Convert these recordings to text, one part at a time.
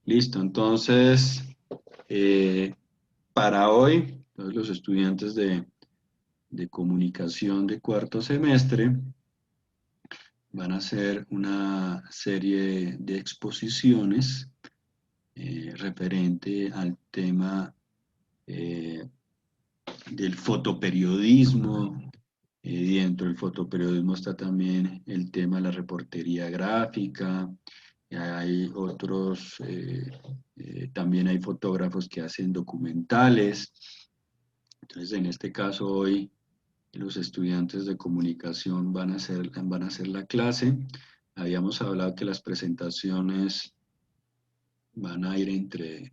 Listo, entonces, para hoy, todos los estudiantes de comunicación de cuarto semestre van a hacer una serie de exposiciones referente al tema eh, del fotoperiodismo. Dentro del fotoperiodismo está también el tema de la reportería gráfica. Hay otros, también hay fotógrafos que hacen documentales. Entonces, en este caso, hoy los estudiantes de comunicación van a hacer la clase. Habíamos hablado que las presentaciones van a ir entre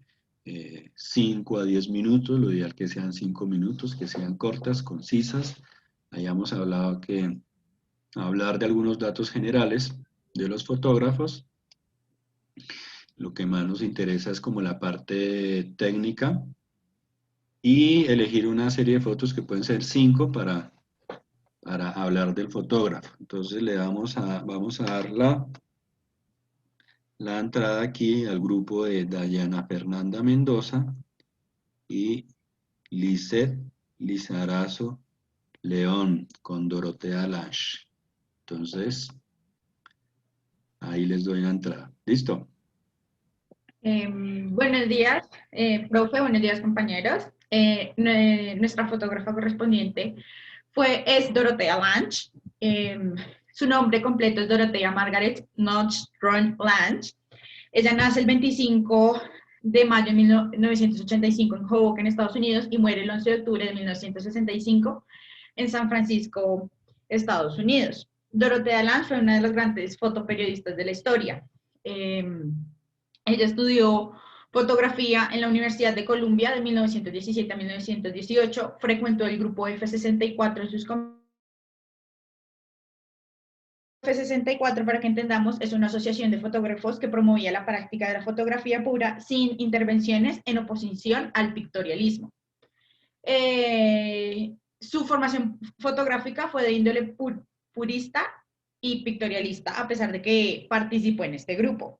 5 a 10 minutos, lo ideal que sean 5 minutos, que sean cortas, concisas. Habíamos hablado que hablar de algunos datos generales de los fotógrafos. Lo que más nos interesa es como la parte técnica y elegir una serie de fotos que pueden ser 5 para hablar del fotógrafo. Entonces vamos a dar la entrada aquí al grupo de Dayana Fernanda Mendoza y Lisette Lizarazo León con Dorotea Lash. Entonces, ahí les doy la entrada. ¿Listo? Buenos días, profe, buenos días, compañeros. Nuestra fotógrafa correspondiente es Dorotea Lange. Su nombre completo es Dorotea Margaret Nordstrom Lange. Ella nace el 25 de mayo de 1985 en Hoboken, Estados Unidos, y muere el 11 de octubre de 1965 en San Francisco, Estados Unidos. Dorotea Lange fue una de las grandes fotoperiodistas de la historia. Ella estudió fotografía en la Universidad de Columbia de 1917 a 1918, frecuentó el grupo F64 en sus F64, para que entendamos, es una asociación de fotógrafos que promovía la práctica de la fotografía pura sin intervenciones en oposición al pictorialismo. Su formación fotográfica fue de índole purista y pictorialista, a pesar de que participó en este grupo.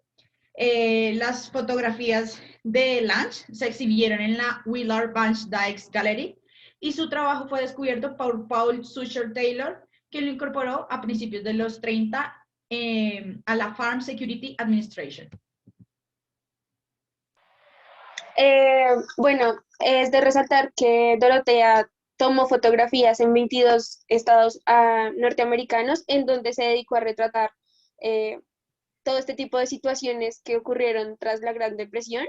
Las fotografías de Lange se exhibieron en la Willard Van Dyke Gallery y su trabajo fue descubierto por Paul Sucher Taylor, que lo incorporó a principios de los 30 a la Farm Security Administration. Bueno, es de resaltar que Dorotea tomó fotografías en 22 estados norteamericanos, en donde se dedicó a retratar todo este tipo de situaciones que ocurrieron tras la Gran Depresión.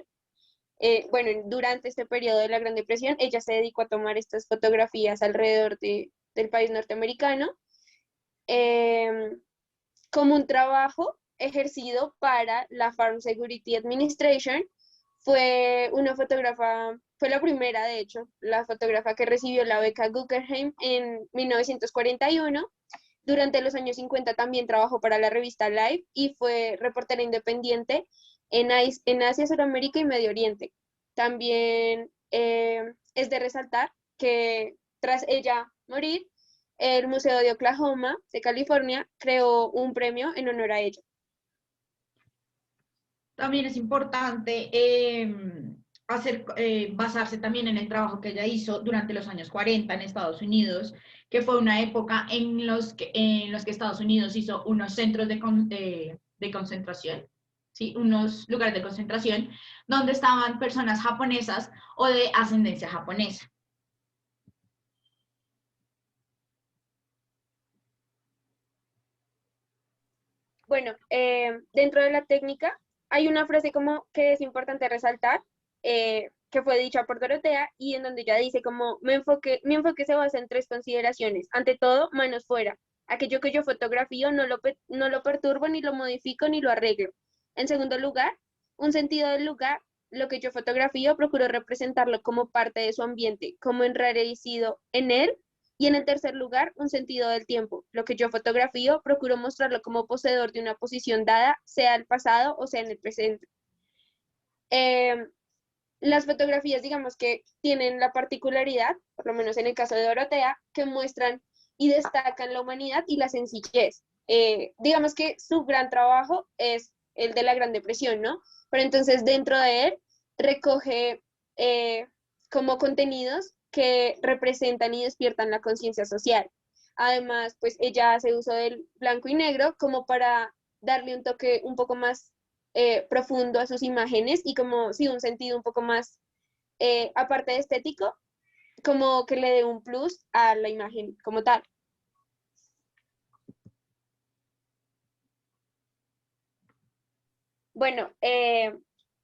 Bueno, durante este periodo de la Gran Depresión, ella se dedicó a tomar estas fotografías alrededor del país norteamericano como un trabajo ejercido para la Farm Security Administration. Fue una fotógrafa, fue la primera, de hecho, la fotógrafa que recibió la beca Guggenheim en 1941. Durante los años 50 también trabajó para la revista Life y fue reportera independiente en Asia, Sudamérica y Medio Oriente. También es de resaltar que tras ella morir, el Museo de Oklahoma, de California, creó un premio en honor a ella. También es importante basarse también en el trabajo que ella hizo durante los años 40 en Estados Unidos, que fue una época en los que Estados Unidos hizo unos centros de concentración, ¿sí? Unos lugares de concentración donde estaban personas japonesas o de ascendencia japonesa. Bueno, dentro de la técnica hay una frase como que es importante resaltar, que fue dicha por Dorotea y en donde ella dice como mi enfoque se basa en 3 consideraciones. Ante todo, manos fuera. Aquello que yo fotografío no lo perturbo, ni lo modifico, ni lo arreglo. En segundo lugar, un sentido del lugar. Lo que yo fotografío procuro representarlo como parte de su ambiente, como enrarecido en él. Y en el tercer lugar, un sentido del tiempo. Lo que yo fotografío, procuro mostrarlo como poseedor de una posición dada, sea el pasado o sea en el presente. Las fotografías, digamos que tienen la particularidad, por lo menos en el caso de Dorotea, que muestran y destacan la humanidad y la sencillez. Digamos que su gran trabajo es el de la Gran Depresión, ¿no? Pero entonces dentro de él recoge como contenidos que representan y despiertan la conciencia social. Además, pues ella hace uso del blanco y negro como para darle un toque un poco más profundo a sus imágenes y como, sí, un sentido un poco más, aparte de estético, como que le dé un plus a la imagen como tal. Bueno,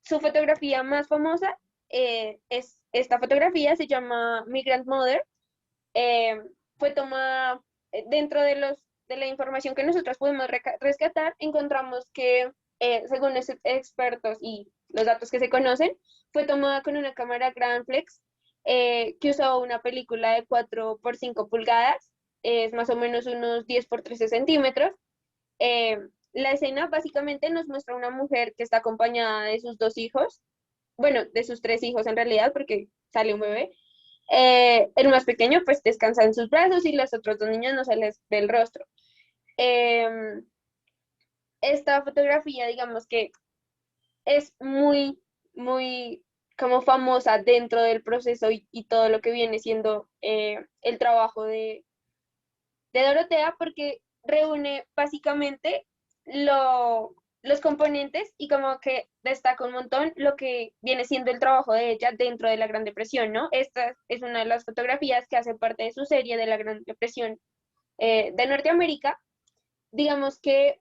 su fotografía más famosa es esta fotografía, se llama Migrant Mother. eh, Fue tomada dentro de la información que nosotros pudimos rescatar, encontramos que según los expertos y los datos que se conocen, fue tomada con una cámara Grandflex que usó una película de 4 por 5 pulgadas, es más o menos unos 10 por 13 centímetros. Eh, la escena básicamente nos muestra una mujer que está acompañada de sus 2 hijos, bueno, de sus 3 hijos en realidad, porque sale un bebé. El más pequeño pues descansa en sus brazos y los otros 2 niños no se les ve el rostro. Esta fotografía, digamos que es muy, muy como famosa dentro del proceso y todo lo que viene siendo el trabajo de Dorotea, porque reúne básicamente los componentes y como que destaca un montón lo que viene siendo el trabajo de ella dentro de la Gran Depresión, ¿no? Esta es una de las fotografías que hace parte de su serie de la Gran Depresión de Norteamérica. Digamos que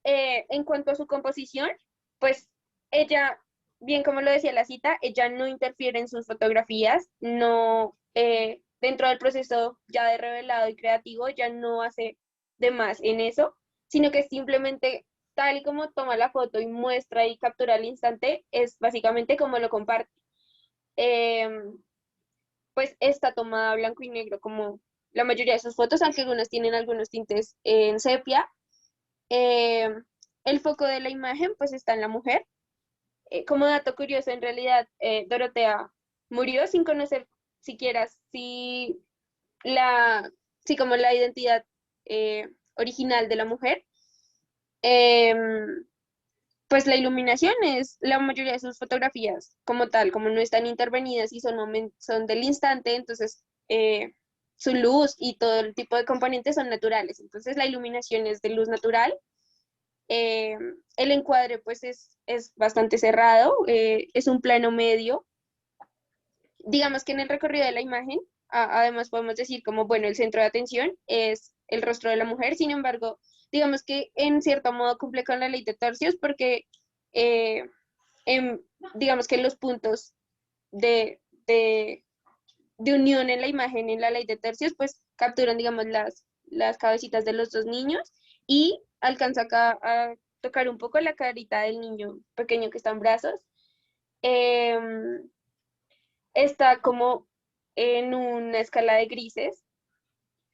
en cuanto a su composición, pues ella, bien como lo decía la cita, ella no interfiere en sus fotografías, no, dentro del proceso ya de revelado y creativo, ya no hace de más en eso, sino que simplemente tal y como toma la foto y muestra y captura al instante, es básicamente como lo comparte. Pues está tomada blanco y negro como la mayoría de sus fotos, aunque algunas tienen algunos tintes en sepia. Eh, el foco de la imagen pues está en la mujer. Como dato curioso, en realidad Dorotea murió sin conocer siquiera la, sí, como la identidad original de la mujer. Em, pues la iluminación es la mayoría de sus fotografías como tal, como no están intervenidas y son del instante, entonces su luz y todo el tipo de componentes son naturales. Entonces la iluminación es de luz natural. El encuadre pues es bastante cerrado, es un plano medio. Digamos que en el recorrido de la imagen, además podemos decir como, bueno, el centro de atención es el rostro de la mujer, sin embargo, digamos que en cierto modo cumple con la ley de tercios porque eh, digamos que los puntos de, de, de unión en la imagen, en la ley de tercios, pues capturan, digamos, las cabecitas de los 2 niños y alcanza acá a tocar un poco la carita del niño pequeño que está en brazos. Está como en una escala de grises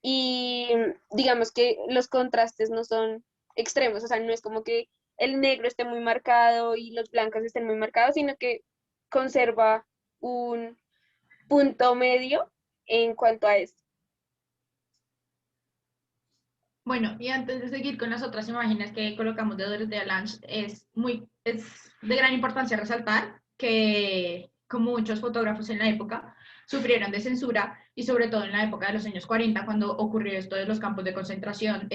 y digamos que los contrastes no son extremos, o sea, no es como que el negro esté muy marcado y los blancos estén muy marcados, sino que conserva un punto medio en cuanto a esto. Bueno, y antes de seguir con las otras imágenes que colocamos de Dorothea Lange, es de gran importancia resaltar que, como muchos fotógrafos en la época, sufrieron de censura, y sobre todo en la época de los años 40, cuando ocurrió esto de los campos de concentración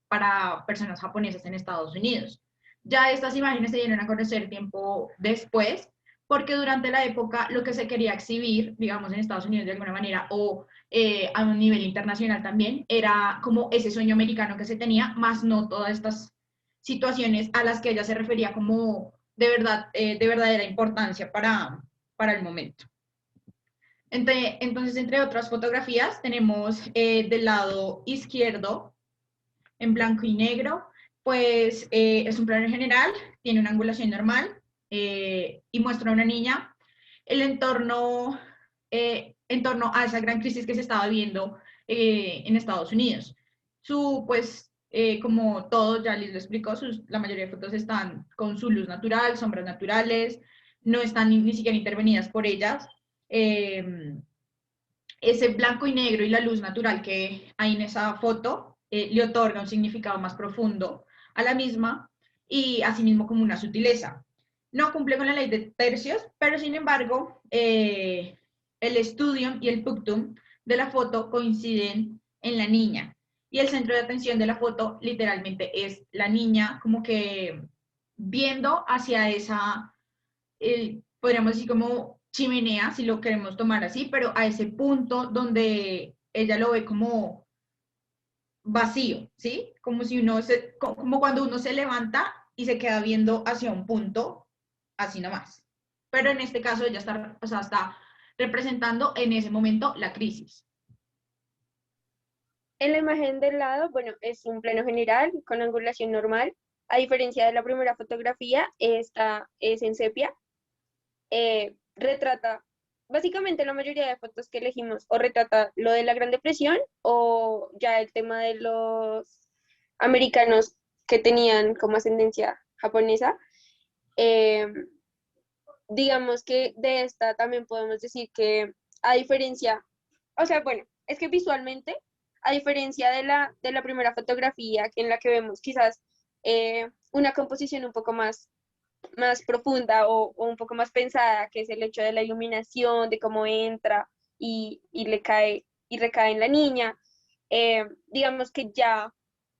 para personas japonesas en Estados Unidos. Ya estas imágenes se dieron a conocer tiempo después, porque durante la época lo que se quería exhibir, digamos, en Estados Unidos de alguna manera, o a un nivel internacional también, era como ese sueño americano que se tenía, más no todas estas situaciones a las que ella se refería como de verdad, de verdadera importancia para el momento. Entonces, entre otras fotografías, tenemos del lado izquierdo, en blanco y negro, pues es un plano general, tiene una angulación normal y muestra a una niña. El entorno en torno a esa gran crisis que se estaba viviendo en Estados Unidos. Pues, como todo, ya les lo explicó, la mayoría de fotos están con su luz natural, sombras naturales, no están ni siquiera intervenidas por ellas. Ese blanco y negro y la luz natural que hay en esa foto le otorga un significado más profundo a la misma, y asimismo como una sutileza. No cumple con la ley de tercios, pero sin embargo, el estudium y el punctum de la foto coinciden en la niña. Y el centro de atención de la foto literalmente es la niña como que viendo hacia esa, podríamos decir como chimenea, si lo queremos tomar así, pero a ese punto donde ella lo ve como vacío, ¿sí? Como si uno como cuando uno se levanta y se queda viendo hacia un punto, así nomás. Pero en este caso ella está, o sea, está representando en ese momento la crisis. En la imagen del lado, bueno, es un plano general con angulación normal. A diferencia de la primera fotografía, esta es en sepia. Retrata, básicamente la mayoría de fotos que elegimos, o retrata lo de la Gran Depresión, o ya el tema de los americanos que tenían como ascendencia japonesa. Digamos que de esta también podemos decir que a diferencia, o sea, bueno, es que visualmente, a diferencia de la primera fotografía en la que vemos quizás una composición un poco más profunda o un poco más pensada, que es el hecho de la iluminación, de cómo entra y le cae y recae en la niña, digamos que ya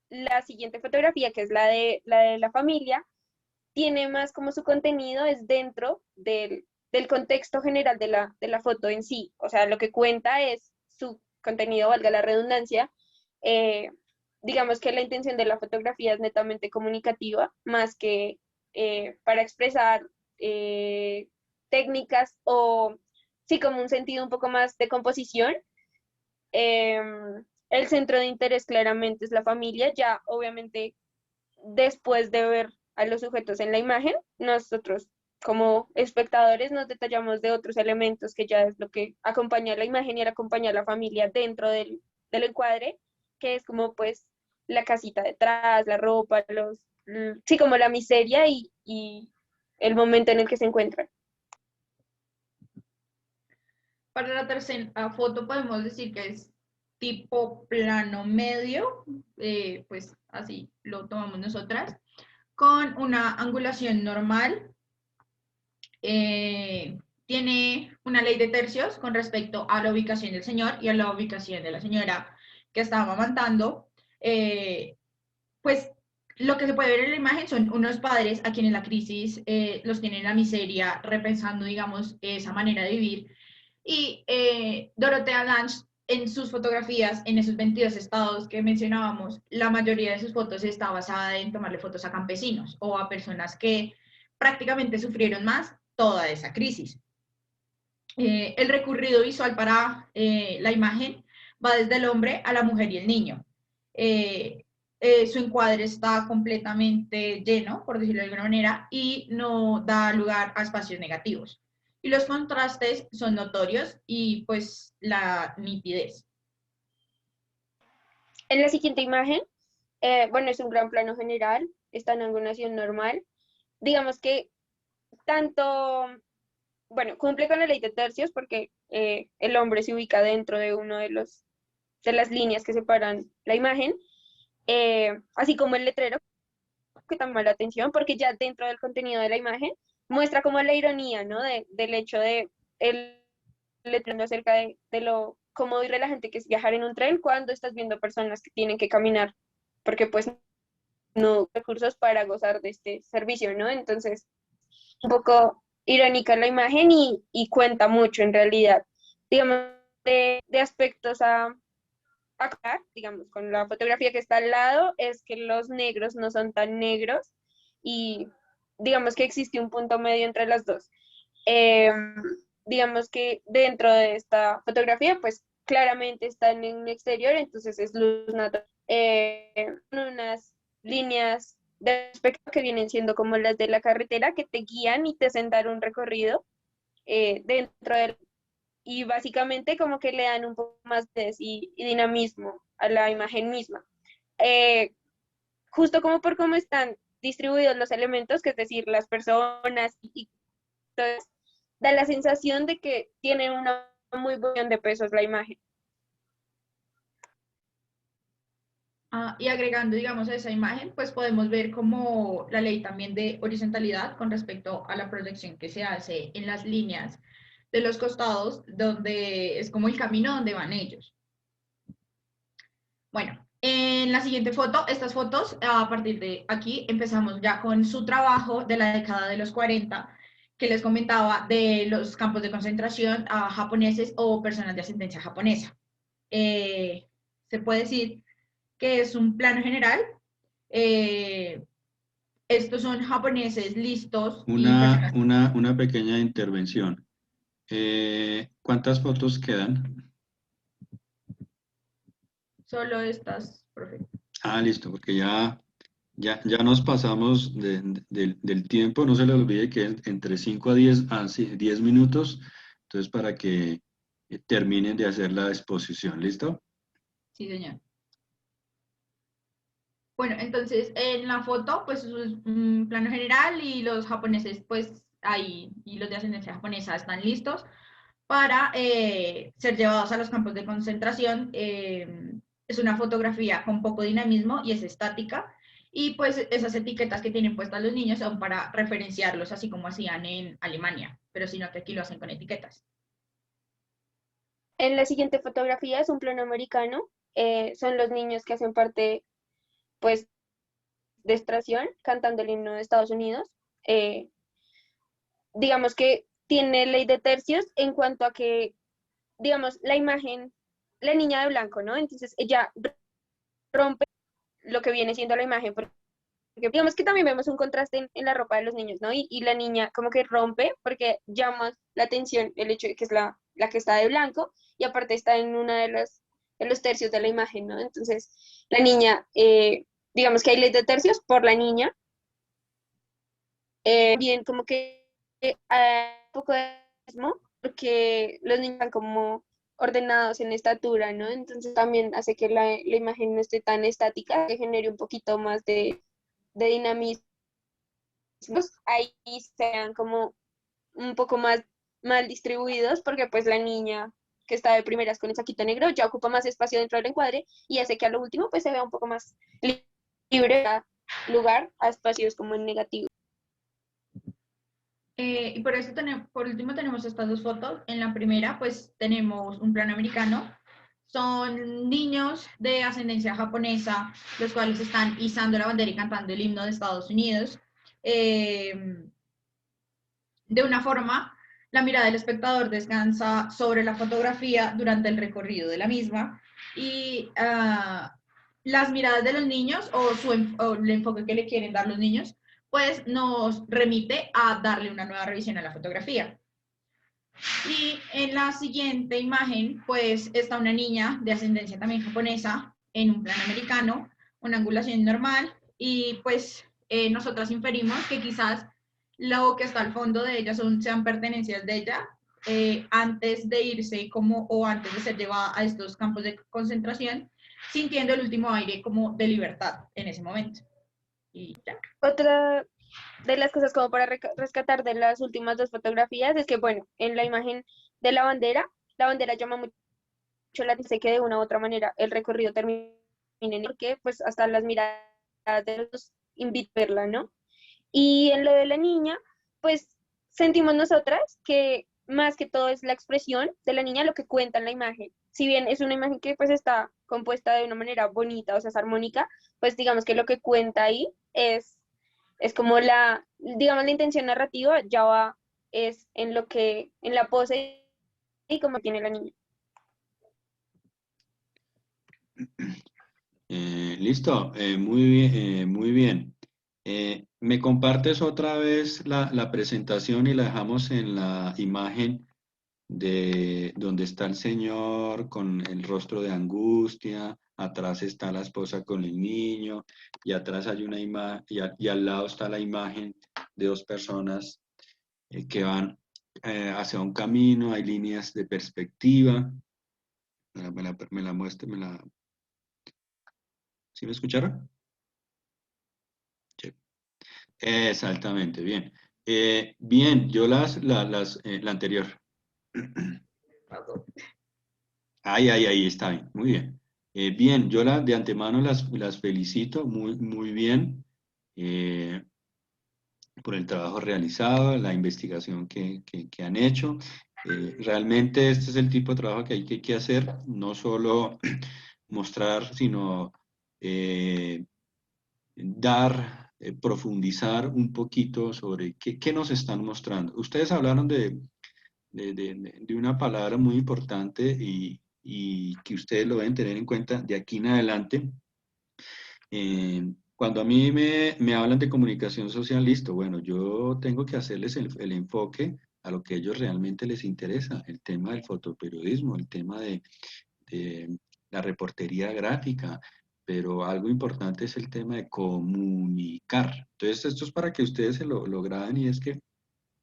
la siguiente fotografía, que es la de la familia, tiene más como su contenido es dentro del contexto general de la foto en sí. O sea, lo que cuenta es su contenido, valga la redundancia. Eh, digamos que la intención de la fotografía es netamente comunicativa, más que para expresar técnicas o sí como un sentido un poco más de composición. El centro de interés claramente es la familia, ya obviamente después de ver a los sujetos en la imagen, nosotros como espectadores nos detallamos de otros elementos que ya es lo que acompaña a la imagen y acompaña a la familia dentro del encuadre, que es como pues la casita detrás, la ropa, sí, como la miseria y el momento en el que se encuentran. Para la tercera foto podemos decir que es tipo plano medio, pues así lo tomamos nosotras, con una angulación normal. Tiene una ley de tercios con respecto a la ubicación del señor y a la ubicación de la señora que estaba amamantando. Pues lo que se puede ver en la imagen son unos padres a quienes la crisis los tiene en la miseria, repensando, digamos, esa manera de vivir. Y Dorothea Lange, en sus fotografías, en esos 22 estados que mencionábamos, la mayoría de sus fotos está basada en tomarle fotos a campesinos o a personas que prácticamente sufrieron más toda esa crisis. El recorrido visual para la imagen va desde el hombre a la mujer y el niño. Su encuadre está completamente lleno, por decirlo de alguna manera, y no da lugar a espacios negativos. Y los contrastes son notorios y pues la nitidez. En la siguiente imagen, bueno, es un gran plano general, está en angulación normal. Digamos que tanto, bueno, cumple con la ley de tercios porque el hombre se ubica dentro de uno de las líneas que separan la imagen, así como el letrero, que llama la atención porque ya dentro del contenido de la imagen muestra como la ironía, ¿no? Del hecho de el letrero acerca de lo cómodo y relajante que es viajar en un tren cuando estás viendo personas que tienen que caminar porque pues no hay recursos para gozar de este servicio, ¿no? Entonces, un poco irónica la imagen y cuenta mucho en realidad, digamos, de aspectos a acá, digamos, con la fotografía que está al lado, es que los negros no son tan negros y digamos que existe un punto medio entre las dos. Eh, digamos que dentro de esta fotografía, pues claramente están en un exterior, entonces es luz natural. Unas líneas de espectro que vienen siendo como las de la carretera que te guían y te hacen dar un recorrido dentro del y básicamente como que le dan un poco más de y dinamismo a la imagen misma. Eh, justo como por cómo están distribuidos los elementos, que es decir, las personas y entonces da la sensación de que tiene una muy buena de pesos la imagen. Y agregando, digamos, a esa imagen, pues podemos ver como la ley también de horizontalidad con respecto a la proyección que se hace en las líneas de los costados, donde es como el camino donde van ellos. Bueno, en la siguiente foto, estas fotos, a partir de aquí, empezamos ya con su trabajo de la década de los 40, que les comentaba de los campos de concentración a japoneses o personas de ascendencia japonesa. Se puede decir que es un plano general. Eh, Estos son japoneses listos y personas. Una pequeña intervención. ¿Cuántas fotos quedan? Solo estas, profe. Listo, porque ya nos pasamos del tiempo. No se le olvide que entre 5 a 10, sí, 10 minutos. Entonces, para que terminen de hacer la exposición. ¿Listo? Sí, señor. Bueno, entonces en la foto, pues es un plano general y los japoneses, pues ahí, y los de ascendencia japonesa están listos para ser llevados a los campos de concentración. Es una fotografía con poco dinamismo y es estática. Y pues esas etiquetas que tienen puestas los niños son para referenciarlos, así como hacían en Alemania, pero sino que aquí lo hacen con etiquetas. En la siguiente fotografía es un plano americano. Son los niños que hacen parte, pues, de extracción, cantando el himno de Estados Unidos. Eh, digamos que tiene ley de tercios en cuanto a que, digamos, la imagen, la niña de blanco, ¿no? Entonces ella rompe lo que viene siendo la imagen, porque digamos que también vemos un contraste en la ropa de los niños, ¿no? Y la niña como que rompe porque llama la atención el hecho de que es la que está de blanco y aparte está en una de los tercios de la imagen, ¿no? Entonces la niña, digamos que hay ley de tercios por la niña, bien como que un poco de mismo, porque los niños están como ordenados en estatura, ¿no? Entonces también hace que la imagen no esté tan estática, que genere un poquito más de dinamismo, ahí sean como un poco más mal distribuidos, porque pues la niña que está de primeras con el saquito negro ya ocupa más espacio dentro del encuadre y hace que a lo último pues se vea un poco más libre, da lugar a espacios como en negativo. Y por eso por último tenemos estas dos fotos. En la primera, pues tenemos un plano americano. Son niños de ascendencia japonesa, los cuales están izando la bandera y cantando el himno de Estados Unidos. De una forma, la mirada del espectador descansa sobre la fotografía durante el recorrido de la misma y las miradas de los niños o el enfoque que le quieren dar los niños pues nos remite a darle una nueva revisión a la fotografía. Y en la siguiente imagen, pues está una niña de ascendencia también japonesa en un plano americano, una angulación normal, y pues nosotras inferimos que quizás lo que está al fondo de ella sean pertenencias de ella antes de irse como o antes de ser llevada a estos campos de concentración, sintiendo el último aire como de libertad en ese momento. Y ya. Otra de las cosas como para rescatar de las últimas dos fotografías es que, bueno, en la imagen de la bandera llama mucho la atención que de una u otra manera el recorrido termine en porque pues hasta las miradas de los invita a verla, ¿no? Y en lo de la niña, pues sentimos nosotras que más que todo es la expresión de la niña lo que cuenta en la imagen. Si bien es una imagen que pues está compuesta de una manera bonita, o sea, es armónica, pues digamos que lo que cuenta ahí es como digamos, la intención narrativa ya va, es en lo que, en la pose y como tiene la niña. Listo, muy bien, muy bien. ¿Me compartes otra vez la presentación y la dejamos en la imagen de donde está el señor con el rostro de angustia, atrás está la esposa con el niño y atrás hay una imagen y al lado está la imagen de dos personas que van hacia un camino, hay líneas de perspectiva. Me la muestra, ¿Sí me escucharon? Sí. Exactamente, bien. Bien, yo la anterior. Ahí, está bien, muy bien. Bien, yo de antemano las felicito muy, muy bien por el trabajo realizado, la investigación que han hecho. Realmente este es el tipo de trabajo que hay que hacer, no solo mostrar, sino dar, profundizar un poquito sobre qué nos están mostrando. Ustedes hablaron de una palabra muy importante y que ustedes lo deben tener en cuenta de aquí en adelante. Cuando a mí me hablan de comunicación social, listo, bueno, yo tengo que hacerles el enfoque a lo que a ellos realmente les interesa, el tema del fotoperiodismo, el tema de la reportería gráfica, pero algo importante es el tema de comunicar. Entonces, esto es para que ustedes se lo graben y es que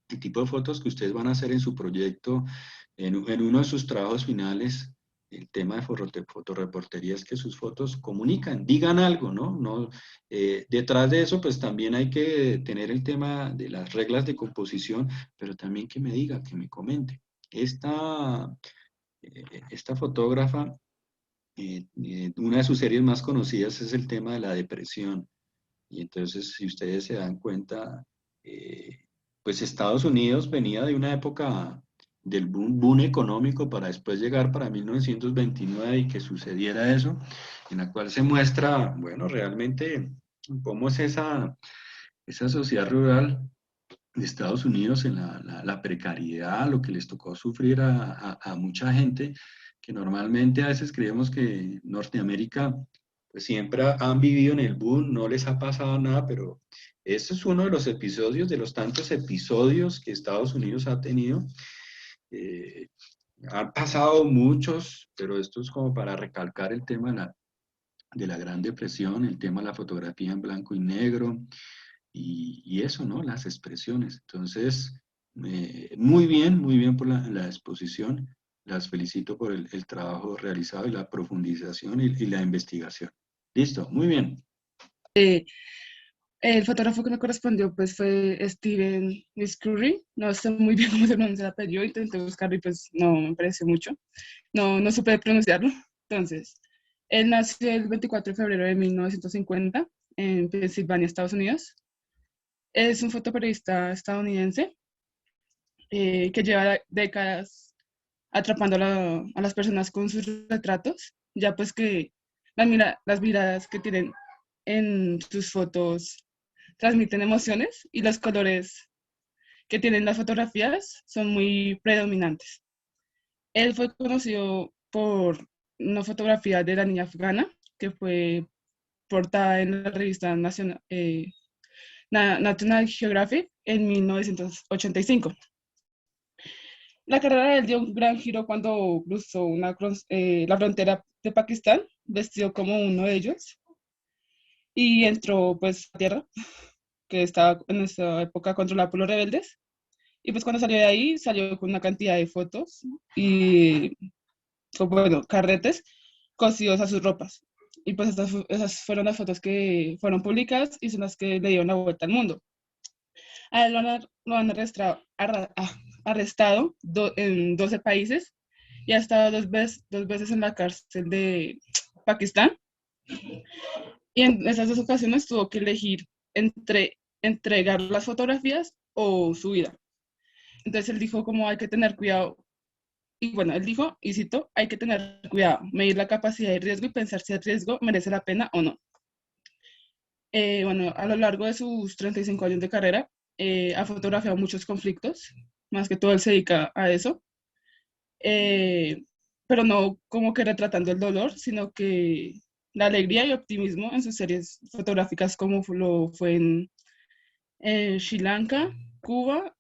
el tipo de fotos que ustedes van a hacer en su proyecto, en uno de sus trabajos finales, el tema de fotoreportería es que sus fotos comunican, digan algo, ¿no? No detrás de eso, pues también hay que tener el tema de las reglas de composición, pero también que me diga, que me comente. Esta fotógrafa, una de sus series más conocidas es el tema de la depresión. Y entonces, si ustedes se dan cuenta, eh, pues Estados Unidos venía de una época del boom económico para después llegar para 1929 y que sucediera eso, en la cual se muestra, bueno, realmente cómo es esa sociedad rural de Estados Unidos en la precariedad, lo que les tocó sufrir a mucha gente, que normalmente a veces creemos que Norteamérica pues siempre han vivido en el boom, no les ha pasado nada, pero este es uno de los episodios, de los tantos episodios que Estados Unidos ha tenido. Eh, Han pasado muchos, pero esto es como para recalcar el tema de la Gran Depresión, el tema de la fotografía en blanco y negro, y eso, ¿no? Las expresiones. Entonces, muy bien por la exposición. Las felicito por el trabajo realizado y la profundización y la investigación. Listo, muy bien. Eh, el fotógrafo que me correspondió pues fue Steven Curry. No sé muy bien cómo se pronuncia el apellido, intenté buscarlo y pues no me pareció mucho. No supe pronunciarlo. Entonces, él nació el 24 de febrero de 1950 en Pensilvania, Estados Unidos. Es un fotoperiodista estadounidense que lleva décadas atrapando a las personas con sus retratos, ya pues que las miradas que tienen en sus fotos transmiten emociones y los colores que tienen las fotografías son muy predominantes. Él fue conocido por una fotografía de la niña afgana que fue portada en la revista National Geographic en 1985. La carrera de él dio un gran giro cuando cruzó la frontera de Pakistán, vestido como uno de ellos, y entró pues a tierra, que estaba en esa época controlada por los rebeldes. Y pues cuando salió de ahí, salió con una cantidad de fotos y, bueno, carretes cosidos a sus ropas. Y pues esas fueron las fotos que fueron publicadas y son las que le dieron la vuelta al mundo. A él lo han arrestado en 12 países y ha estado dos veces en la cárcel de Pakistán. Y en esas dos ocasiones tuvo que elegir entre entregar las fotografías o su vida. Entonces él dijo como hay que tener cuidado. Y bueno, él dijo, y cito, hay que tener cuidado, medir la capacidad de riesgo y pensar si el riesgo merece la pena o no. Bueno, a lo largo de sus 35 años de carrera, ha fotografiado muchos conflictos, más que todo él se dedica a eso, pero no como que retratando el dolor, sino que la alegría y optimismo en sus series fotográficas como lo fue en Sri Lanka, Cuba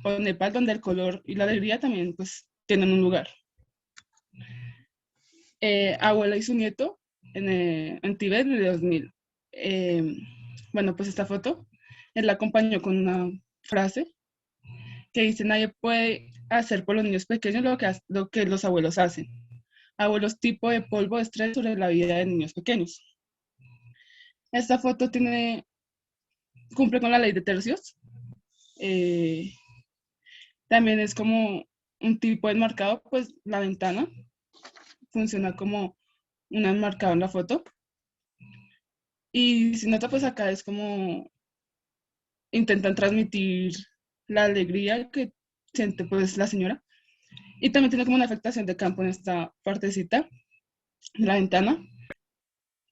o Nepal, donde el color y la alegría también pues tienen un lugar. Abuela y su nieto en Tíbet de 2000. Bueno, pues esta foto, él la acompañó con una frase que dice, nadie puede hacer por los niños pequeños lo que los abuelos hacen. Abuelos tipo de polvo de estrés sobre la vida de niños pequeños. Esta foto cumple con la ley de tercios. También es como un tipo enmarcado, pues la ventana funciona como un enmarcado en la foto. Y si nota, pues acá es como intentan transmitir la alegría que siente pues la señora. Y también tiene como una afectación de campo en esta partecita de la ventana.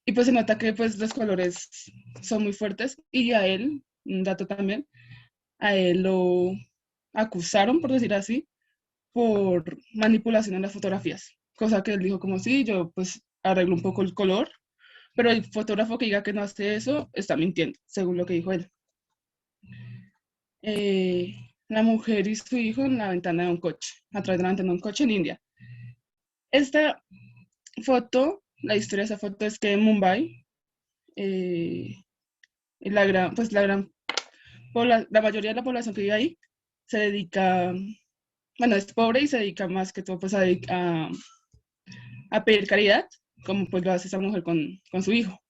Y pues se nota que pues los colores son muy fuertes. Y a él, un dato también, a él lo acusaron, por decir así, por manipulación en las fotografías. Cosa que él dijo como sí, yo pues arreglo un poco el color, pero el fotógrafo que diga que no hace eso está mintiendo, según lo que dijo él. La mujer y su hijo en la ventana de un coche, a través de la ventana de un coche en India. Esta foto, la historia de esa foto es que en Mumbai, pues la mayoría de la población que vive ahí se dedica, bueno, es pobre y se dedica más que todo pues a pedir caridad, como pues lo hace esa mujer con su hijo.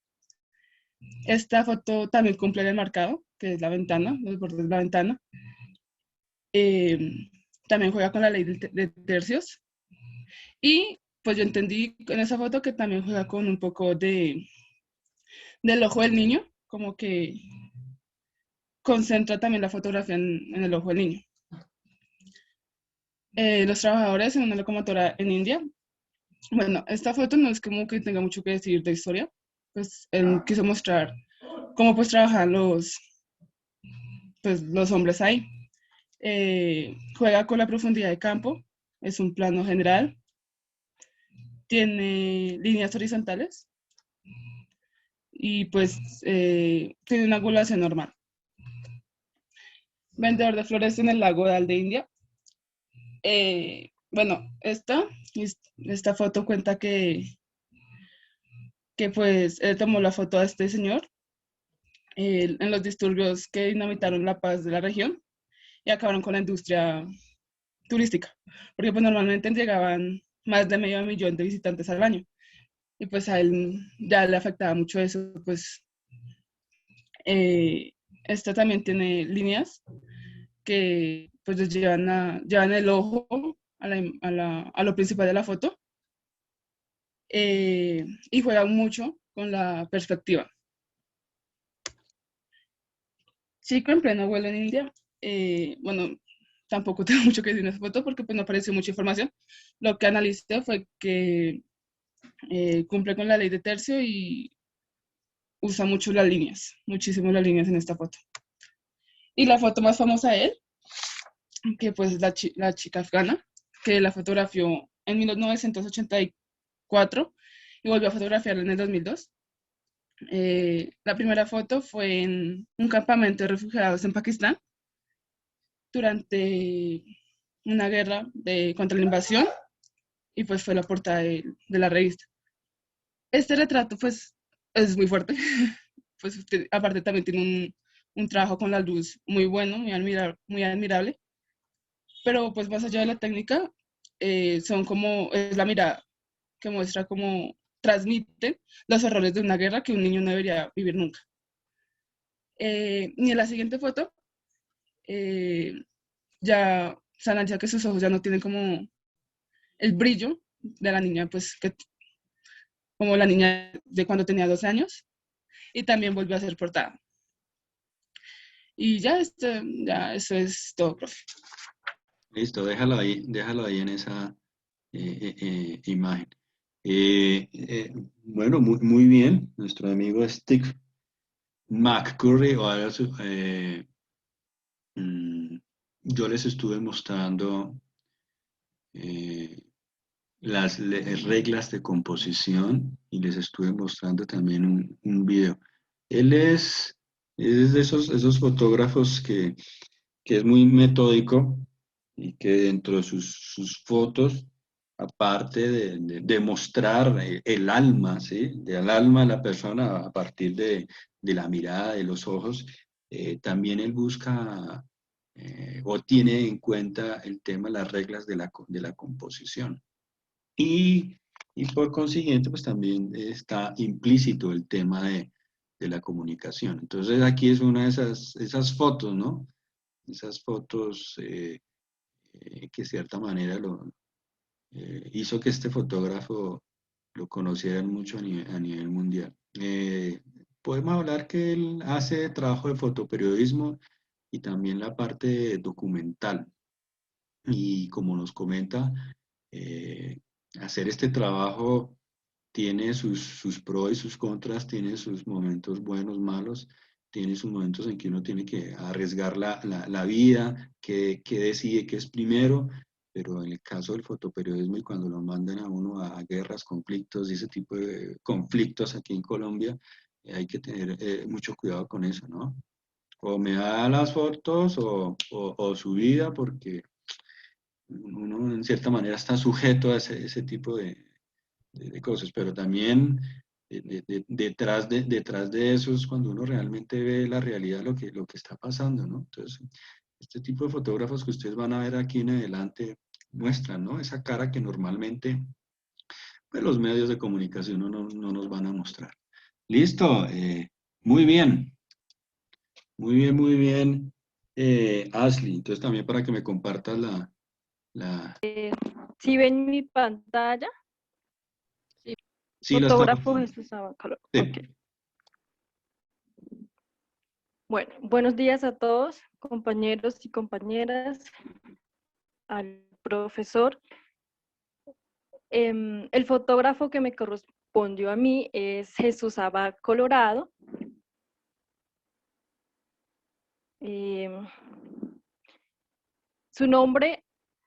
Esta foto también cumple el marcado, que es la ventana, los bordes de la ventana. También juega con la ley de tercios. Y pues yo entendí en esa foto que también juega con un poco del ojo del niño, como que concentra también la fotografía en el ojo del niño. Los trabajadores en una locomotora en India. Bueno, esta foto no es como que tenga mucho que decir de historia, pues él quiso mostrar cómo pues trabajan los hombres ahí. Juega con la profundidad de campo, es un plano general, tiene líneas horizontales y pues tiene una angulación normal. Vendedor de flores en el lago de India. Bueno, esta foto cuenta que pues él tomó la foto a este señor en los disturbios que dinamitaron la paz de la región y acabaron con la industria turística, porque pues normalmente llegaban más de 500,000 de visitantes al año y pues a él ya le afectaba mucho eso, pues esta también tiene líneas que pues les llevan el ojo a lo principal de la foto y juegan mucho con la perspectiva. Chico en pleno vuelo en India, bueno, tampoco tengo mucho que decir en esa foto porque pues no apareció mucha información. Lo que analicé fue que cumple con la ley de tercio y usa mucho las líneas, muchísimo las líneas en esta foto. Y la foto más famosa de él, que pues es la chica afgana, que la fotografió en 1984 y volvió a fotografiarla en el 2002. La primera foto fue en un campamento de refugiados en Pakistán durante una guerra contra la invasión y pues fue la portada de la revista. Este retrato pues es muy fuerte, pues aparte también tiene un trabajo con la luz muy bueno, muy admirable, pero pues más allá de la técnica, es la mirada que muestra cómo transmite los horrores de una guerra que un niño no debería vivir nunca. Y en la siguiente foto, ya se analiza que sus ojos ya no tienen como el brillo de la niña, pues como la niña de cuando tenía 12 años, y también volvió a ser portada. Y ya eso es todo, profe. Listo, déjalo ahí en esa imagen. Bueno, muy bien, nuestro amigo Steve McCurry, yo les estuve mostrando las reglas de composición y les estuve mostrando también un video. Él es de esos fotógrafos que es muy metódico y que dentro de sus fotos, aparte de mostrar el alma, ¿sí? Del alma de la persona a partir de la mirada, de los ojos, también él busca o tiene en cuenta el tema, las reglas de la composición. Y por consiguiente, pues también está implícito el tema de la comunicación. Entonces aquí es una de esas fotos, ¿no? Esas fotos que de cierta manera hizo que este fotógrafo lo conocieran mucho a nivel mundial. Podemos hablar que él hace trabajo de fotoperiodismo y también la parte documental. Y como nos comenta, hacer este trabajo tiene sus pros y sus contras, tiene sus momentos buenos, malos, tiene sus momentos en que uno tiene que arriesgar la vida, que decide que es primero, pero en el caso del fotoperiodismo y cuando lo mandan a uno a guerras, conflictos y ese tipo de conflictos aquí en Colombia, hay que tener mucho cuidado con eso, ¿no? O me da las fotos o su vida, porque uno en cierta manera está sujeto a ese tipo de cosas, pero también detrás de eso es cuando uno realmente ve la realidad, lo que está pasando, ¿no? Entonces, este tipo de fotógrafos que ustedes van a ver aquí en adelante muestran, ¿no? Esa cara que normalmente pues, los medios de comunicación no nos van a mostrar. Listo, muy bien, muy bien, muy bien, Ashley. Entonces también para que me compartas la... Si ven mi pantalla, Sí, la estamos fotógrafo viendo. Jesús Abacalo. Sí. Ok. Bueno, buenos días a todos, compañeros y compañeras, al profesor. El fotógrafo que me correspondió a mí es Jesús Abad Colorado. Su nombre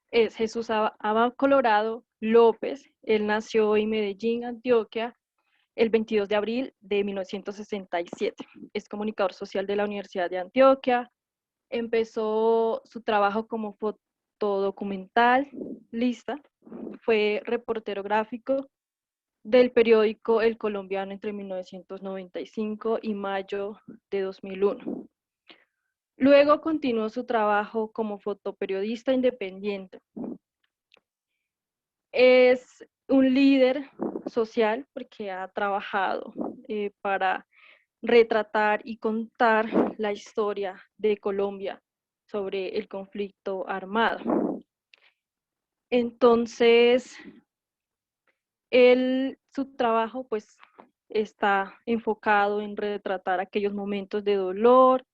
es Jesús Abad Colorado López. Él nació en Medellín, Antioquia, el 22 de abril de 1967. Es comunicador social de la Universidad de Antioquia. Empezó su trabajo como fotodocumentalista. Fue reportero gráfico del periódico El Colombiano entre 1995 y mayo de 2001. Luego continuó su trabajo como fotoperiodista independiente. Es un líder social porque ha trabajado para retratar y contar la historia de Colombia sobre el conflicto armado. Entonces, su trabajo pues está enfocado en retratar aquellos momentos de dolor,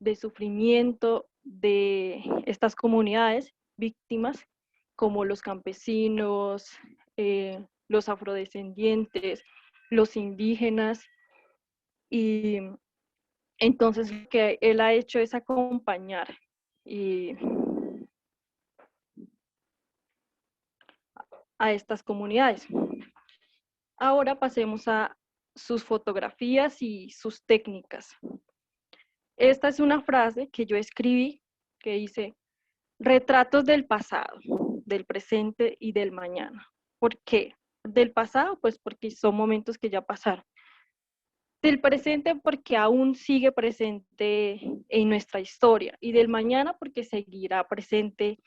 de sufrimiento de estas comunidades víctimas, como los campesinos, los afrodescendientes, los indígenas, y entonces lo que él ha hecho es acompañar a estas comunidades. Ahora pasemos a sus fotografías y sus técnicas. Esta es una frase que yo escribí que dice: retratos del pasado, del presente y del mañana. ¿Por qué? Del pasado, pues porque son momentos que ya pasaron. Del presente porque aún sigue presente en nuestra historia, y del mañana porque seguirá presente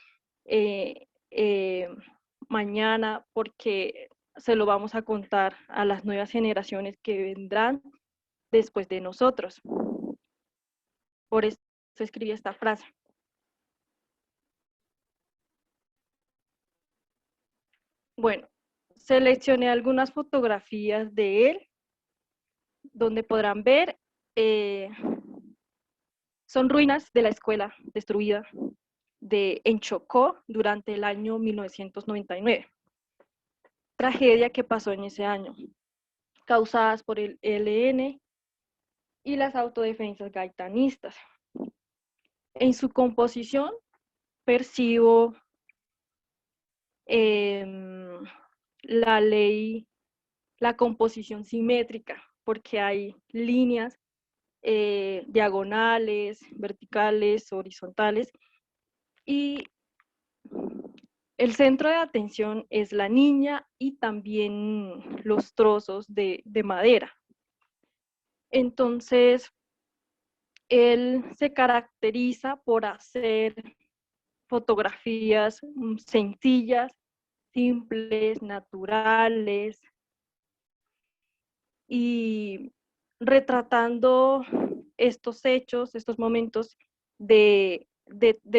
mañana, porque se lo vamos a contar a las nuevas generaciones que vendrán después de nosotros. Por eso escribí esta frase. Bueno, seleccioné algunas fotografías de él, donde podrán ver, son ruinas de la escuela destruida en Chocó durante el año 1999. Tragedia que pasó en ese año, causadas por el ELN y las autodefensas gaitanistas. En su composición percibo la composición simétrica, porque hay líneas diagonales, verticales, horizontales, y el centro de atención es la niña y también los trozos de madera. Entonces, él se caracteriza por hacer fotografías sencillas, simples, naturales, y retratando estos hechos, estos momentos de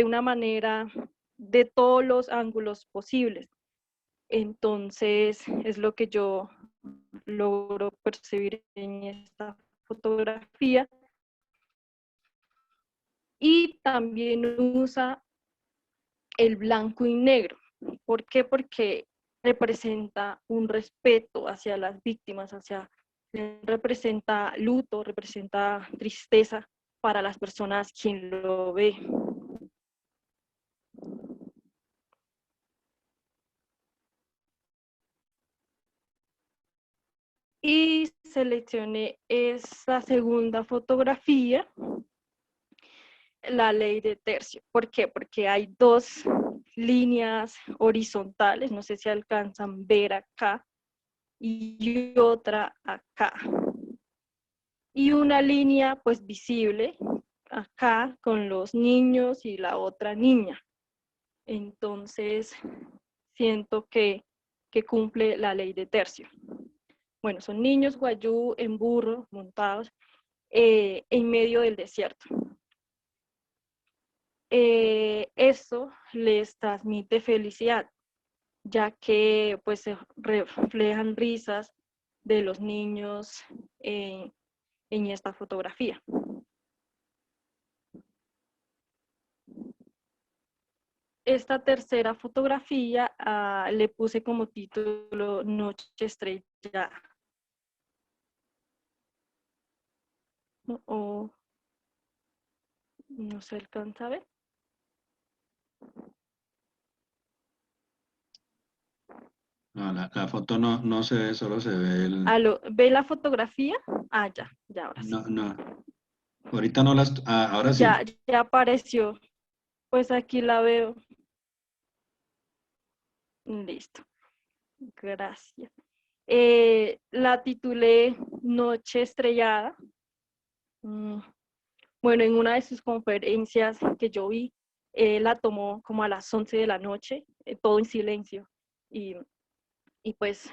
una manera, de todos los ángulos posibles. Entonces es lo que yo logro percibir en esta fotografía. Y también usa el blanco y negro. ¿Por qué? Porque representa un respeto hacia las víctimas, representa luto, representa tristeza para las personas quien lo ve. Y seleccioné esta segunda fotografía, la ley de tercio. ¿Por qué? Porque hay dos líneas horizontales, no sé si alcanzan a ver acá, y otra acá. Y una línea pues visible acá con los niños y la otra niña. Entonces siento que cumple la ley de tercio. Bueno, son niños guayú en burro montados en medio del desierto. Esto les transmite felicidad, ya que pues se reflejan risas de los niños en esta fotografía. Esta tercera fotografía le puse como título Noche Estrellada. O no se alcanza a ver. No, la foto no se ve, solo se ve el... ¿Ve la fotografía? Ya, ahora sí. No. Ahorita no las... ahora sí. Ya apareció. Pues aquí la veo. Listo. Gracias. La titulé Noche Estrellada. Bueno, en una de sus conferencias que yo vi, la tomó como a las 11 de la noche, todo en silencio. Y pues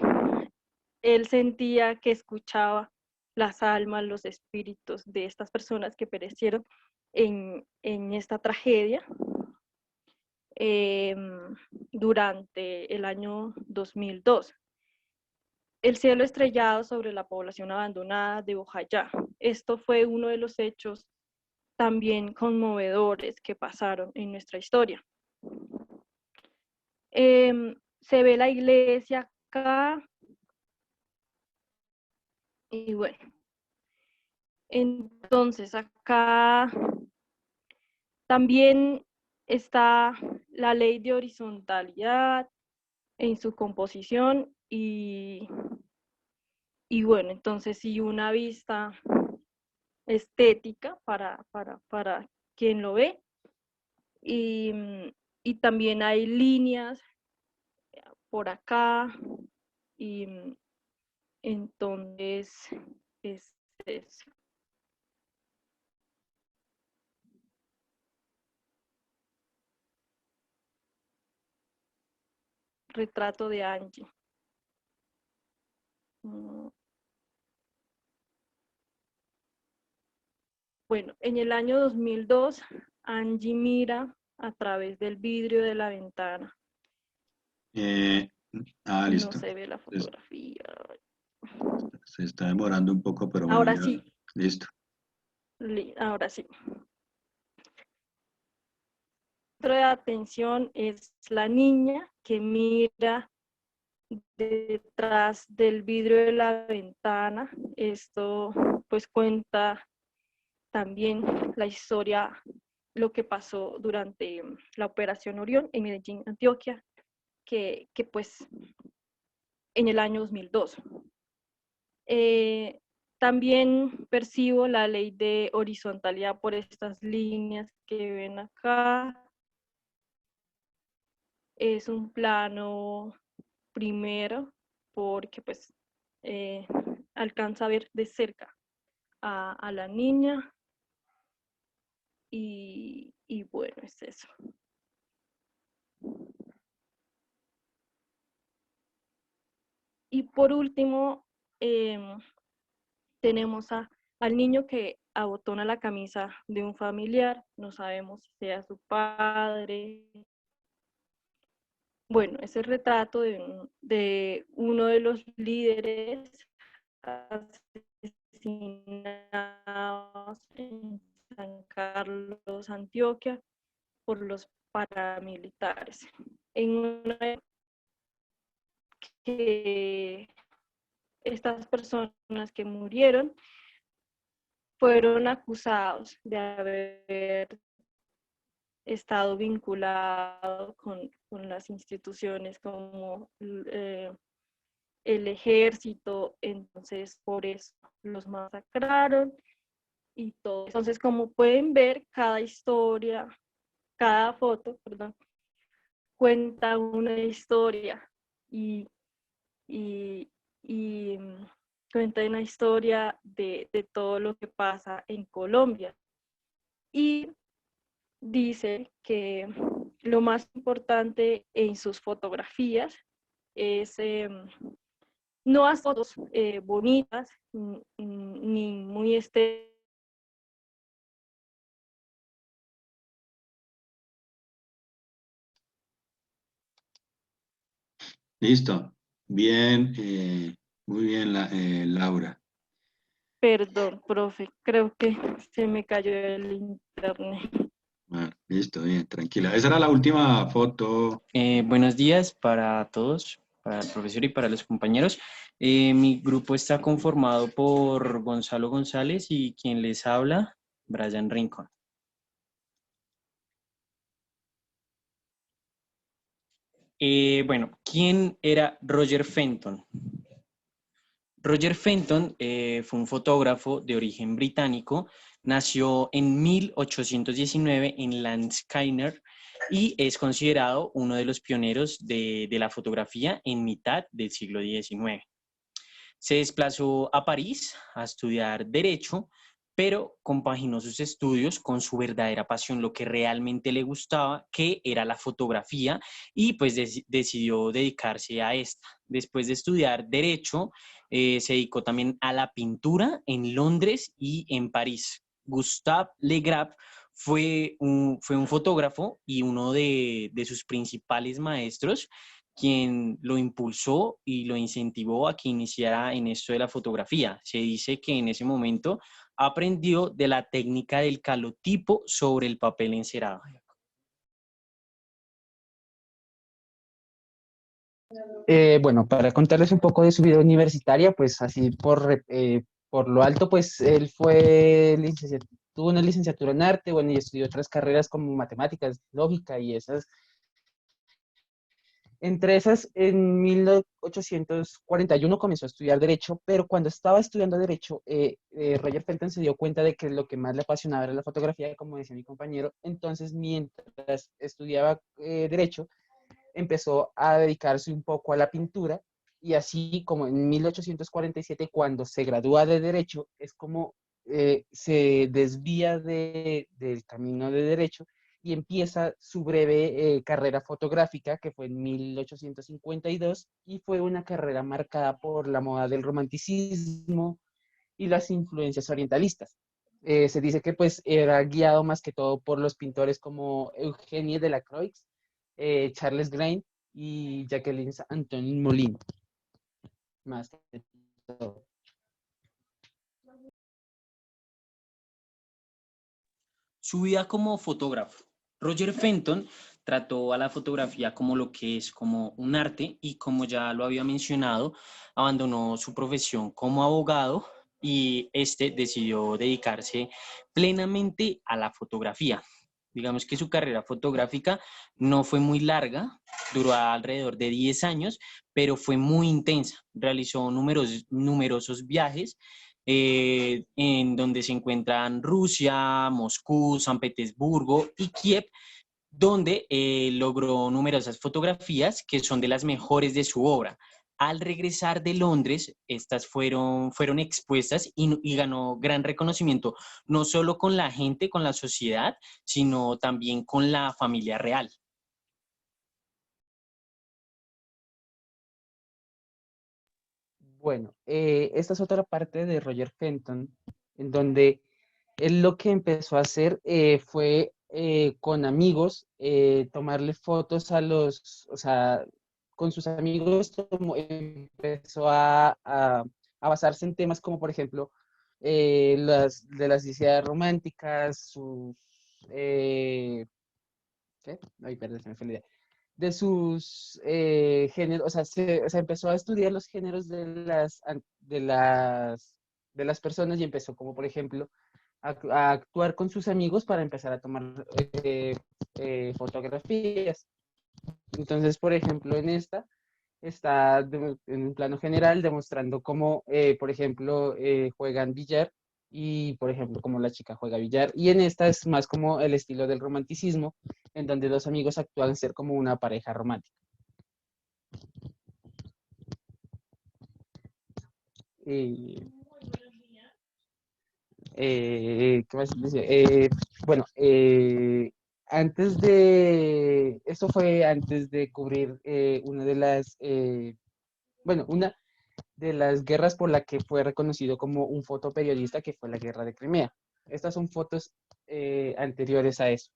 él sentía que escuchaba las almas, los espíritus de estas personas que perecieron en esta tragedia durante el año 2002. El cielo estrellado sobre la población abandonada de Bojayá. Esto fue uno de los hechos también conmovedores que pasaron en nuestra historia. Se ve la iglesia acá. Y bueno, entonces acá también está la ley de horizontalidad en su composición y bueno, entonces sí, una vista estética para quien lo ve y también hay líneas por acá y entonces es eso. Retrato de Angie. Bueno, en el año 2002, Angie mira a través del vidrio de la ventana. Listo. No se ve la fotografía. Se está demorando un poco, pero bueno, ahora ya, sí. Listo. Ahora sí. El centro de atención es la niña que mira detrás del vidrio de la ventana. Esto pues cuenta también la historia, lo que pasó durante la Operación Orión en Medellín, Antioquia, que pues en el año 2002. También percibo la ley de horizontalidad por estas líneas que ven acá. Es un plano primero porque pues alcanza a ver de cerca a la niña y bueno, es eso. Y por último, tenemos al niño que abotona la camisa de un familiar, no sabemos si sea su padre. Bueno, es el retrato de uno de los líderes asesinados en San Carlos, Antioquia, por los paramilitares. En una época que estas personas que murieron fueron acusados de haber estado vinculado con las instituciones como el ejército, entonces por eso los masacraron y todo. Entonces, como pueden ver, cada foto, perdón, cuenta una historia y, y, y cuenta una historia de todo lo que pasa en Colombia. Y dice que lo más importante en sus fotografías es no hacer fotos bonitas ni muy estéticas. Listo. Bien, muy bien, Laura. Perdón, profe, creo que se me cayó el internet. Bueno, listo, bien, tranquila. Esa era la última foto. Buenos días para todos, para el profesor y para los compañeros. Mi grupo está conformado por Gonzalo González y quien les habla, Brian Rincón. Bueno, ¿quién era Roger Fenton? Roger Fenton fue un fotógrafo de origen británico, nació en 1819 en Landskyner y es considerado uno de los pioneros de la fotografía en mitad del siglo XIX. Se desplazó a París a estudiar Derecho, pero compaginó sus estudios con su verdadera pasión, lo que realmente le gustaba, que era la fotografía, y pues decidió dedicarse a esta. Después de estudiar Derecho, se dedicó también a la pintura en Londres y en París. Gustave Le Graff fue un fotógrafo y uno de sus principales maestros, quien lo impulsó y lo incentivó a que iniciara en esto de la fotografía. Se dice que en ese momento aprendió de la técnica del calotipo sobre el papel encerado. Bueno, para contarles un poco de su vida universitaria, pues así por lo alto, pues él tuvo una licenciatura en arte, bueno, y estudió otras carreras como matemáticas, lógica y esas. Entre esas, en 1841 comenzó a estudiar Derecho, pero cuando estaba estudiando Derecho, Roger Fenton se dio cuenta de que lo que más le apasionaba era la fotografía, como decía mi compañero. Entonces, mientras estudiaba Derecho, empezó a dedicarse un poco a la pintura, y así como en 1847, cuando se gradúa de Derecho, es como se desvía del camino de Derecho y empieza su breve carrera fotográfica, que fue en 1852, y fue una carrera marcada por la moda del romanticismo y las influencias orientalistas. Se dice que pues era guiado más que todo por los pintores como Eugenie Delacroix, Charles Grain y Jacqueline Antonin Molin. Más que todo. Su vida como fotógrafo. Roger Fenton trató a la fotografía como lo que es, como un arte, y como ya lo había mencionado, abandonó su profesión como abogado y decidió dedicarse plenamente a la fotografía. Digamos que su carrera fotográfica no fue muy larga, duró alrededor de 10 años, pero fue muy intensa. Realizó numerosos viajes en donde se encuentran Rusia, Moscú, San Petersburgo y Kiev, donde logró numerosas fotografías que son de las mejores de su obra. Al regresar de Londres, estas fueron expuestas y ganó gran reconocimiento, no solo con la gente, con la sociedad, sino también con la familia real. Bueno, esta es otra parte de Roger Fenton, en donde él lo que empezó a hacer fue con amigos tomarle fotos o sea, con sus amigos empezó a a basarse en temas como, por ejemplo, de las ideas románticas, sus... ¿qué? Ay, perdón, se me fue la idea. De sus géneros, o sea, empezó a estudiar los géneros de las personas y empezó como, por ejemplo, a actuar con sus amigos para empezar a tomar fotografías. Entonces, por ejemplo, en esta está en un plano general demostrando cómo, por ejemplo, juegan billar y, por ejemplo, cómo la chica juega billar. Y en esta es más como el estilo del romanticismo, en donde dos amigos actúan ser como una pareja romántica. Eh, ¿Qué más decía? Bueno, esto fue antes de cubrir una de bueno, una de las guerras por la que fue reconocido como un fotoperiodista, que fue la Guerra de Crimea. Estas son fotos anteriores a eso.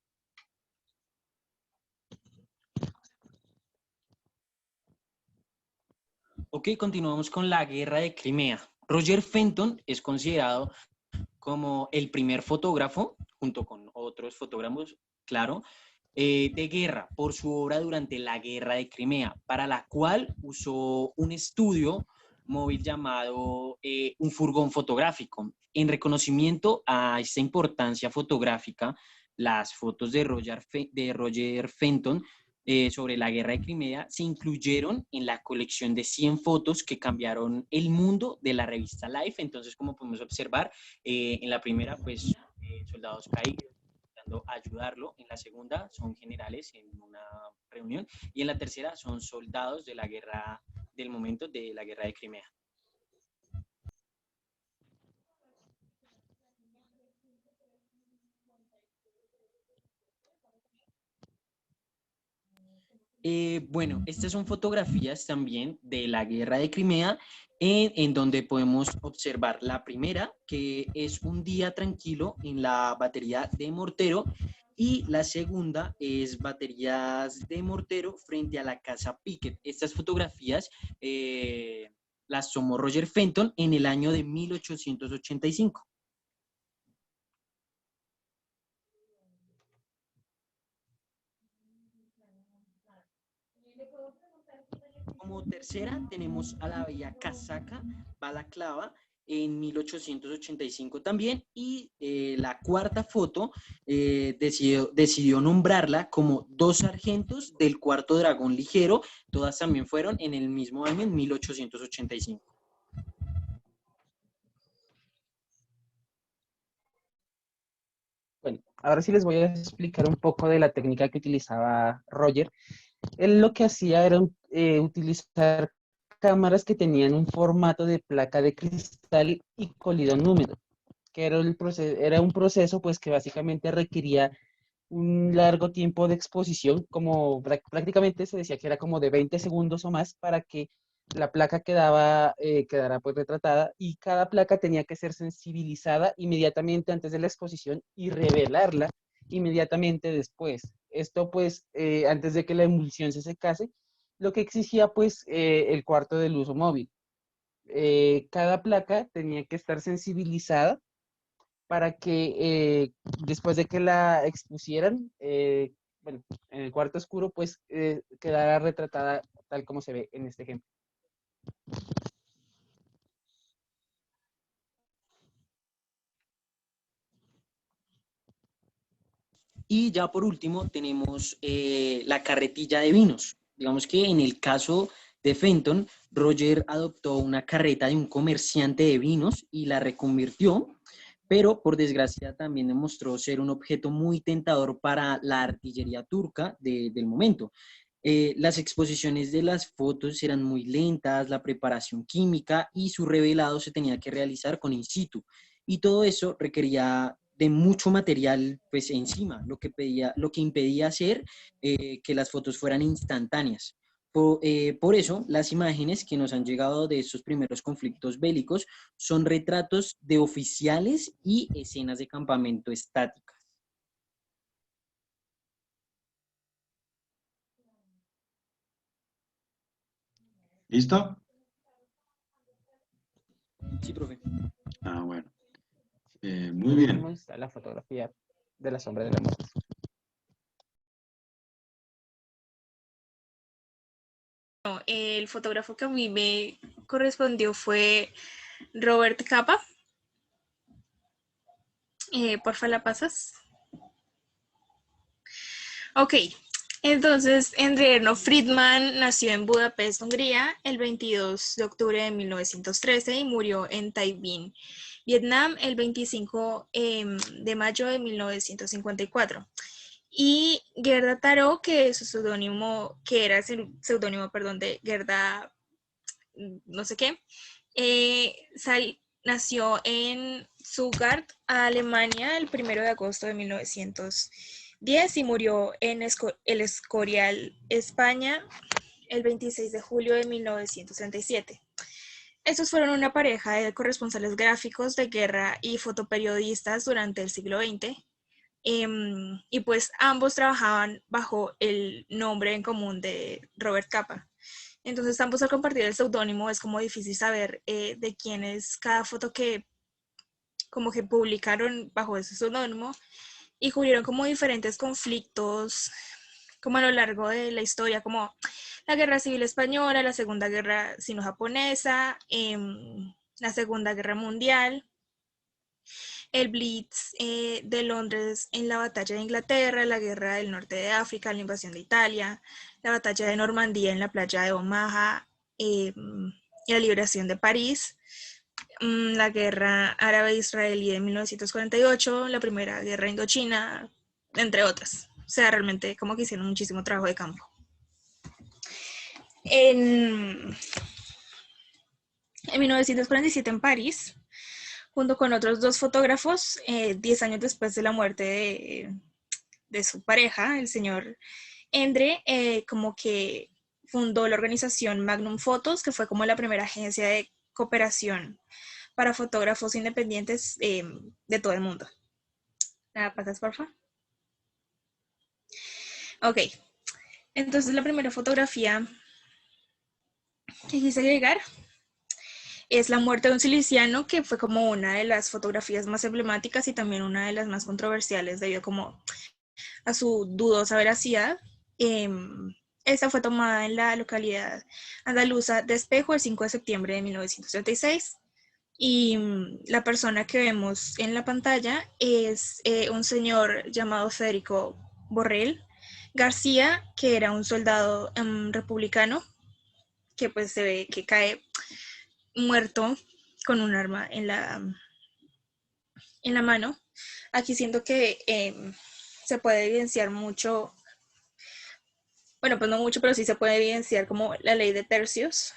Ok, continuamos con la Guerra de Crimea. Roger Fenton es considerado como el primer fotógrafo, junto con otros fotógrafos, claro, de guerra por su obra durante la Guerra de Crimea, para la cual usó un estudio móvil llamado un furgón fotográfico. En reconocimiento a esta importancia fotográfica, las fotos de Roger Fenton sobre la Guerra de Crimea se incluyeron en la colección de 100 fotos que cambiaron el mundo de la revista Life. Entonces, como podemos observar, en la primera, pues, soldados caídos intentando ayudarlo. En la segunda, son generales en una reunión. Y en la tercera, son soldados de la guerra, del momento de la Guerra de Crimea. Bueno, estas son fotografías también de la Guerra de Crimea, en donde podemos observar la primera, que es un día tranquilo en la batería de mortero, y la segunda es baterías de mortero frente a la casa Pickett. Estas fotografías las tomó Roger Fenton en el año de 1885. Como tercera tenemos a la bella casaca balaclava en 1885 también, y la cuarta foto decidió nombrarla como Dos sargentos del cuarto dragón ligero. Todas también fueron en el mismo año, en 1885. Bueno, ahora sí les voy a explicar un poco de la técnica que utilizaba Roger. Él lo que hacía era utilizar cámaras que tenían un formato de placa de cristal y colidón húmedo, que era un proceso pues que básicamente requería un largo tiempo de exposición, como prácticamente se decía que era como de 20 segundos o más para que la placa quedara pues retratada, y cada placa tenía que ser sensibilizada inmediatamente antes de la exposición y revelarla inmediatamente después. Esto pues antes de que la emulsión se secase, lo que exigía pues el cuarto del uso móvil. Cada placa tenía que estar sensibilizada para que después de que la expusieran, bueno, en el cuarto oscuro, pues quedara retratada tal como se ve en este ejemplo. Y ya por último tenemos la carretilla de vinos. Digamos que en el caso de Fenton, Roger adoptó una carreta de un comerciante de vinos y la reconvirtió, pero por desgracia también demostró ser un objeto muy tentador para la artillería turca del momento. Las exposiciones de las fotos eran muy lentas, la preparación química y su revelado se tenía que realizar con in situ. Y todo eso requería de mucho material pues encima, lo que impedía hacer que las fotos fueran instantáneas. Por eso, las imágenes que nos han llegado de estos primeros conflictos bélicos son retratos de oficiales y escenas de campamento estáticas. ¿Listo? Sí, profe. Ah, bueno. Muy bien. ¿Cómo está la fotografía de la sombra de la muerte? El fotógrafo que a mí me correspondió fue Robert Capa. Porfa, la pasas. Ok, entonces Enrique Friedman nació en Budapest, Hungría, el 22 de octubre de 1913 y murió en Tai Binh, Vietnam, el 25 de mayo de 1954. Y Gerda Taro, que es su seudónimo, que era el seudónimo, perdón, de Gerda no sé qué, nació en Stuttgart, Alemania, el 1 de agosto de 1910 y murió en El Escorial, España, el 26 de julio de 1937. Estos fueron una pareja de corresponsales gráficos de guerra y fotoperiodistas durante el siglo XX. Y pues ambos trabajaban bajo el nombre en común de Robert Capa. Entonces ambos al compartir el seudónimo es como difícil saber de quién es cada foto que como que publicaron bajo ese seudónimo y cubrieron como diferentes conflictos como a lo largo de la historia, como la Guerra Civil Española, la Segunda Guerra Sino-Japonesa, la Segunda Guerra Mundial, el Blitz de Londres en la Batalla de Inglaterra, la Guerra del Norte de África, la invasión de Italia, la Batalla de Normandía en la playa de Omaha y la liberación de París, la Guerra Árabe-Israelí de 1948, la Primera Guerra Indochina, entre otras. O sea, realmente como que hicieron muchísimo trabajo de campo. En 1947 en París, junto con otros dos fotógrafos, 10 años después de la muerte de su pareja, el señor Endre, como que fundó la organización Magnum Photos, que fue como la primera agencia de cooperación para fotógrafos independientes de todo el mundo. ¿La pasas, porfa? Ok, entonces la primera fotografía que quise agregar es la muerte de un siliciano, que fue como una de las fotografías más emblemáticas y también una de las más controversiales debido como a su dudosa veracidad. Esta fue tomada en la localidad andaluza de Espejo el 5 de septiembre de 1936. Y la persona que vemos en la pantalla es un señor llamado Federico Borrell García, que era un soldado republicano, que pues se ve que cae muerto con un arma en la mano. Aquí siento que se puede evidenciar mucho, bueno, pues no mucho, pero sí se puede evidenciar como la ley de tercios,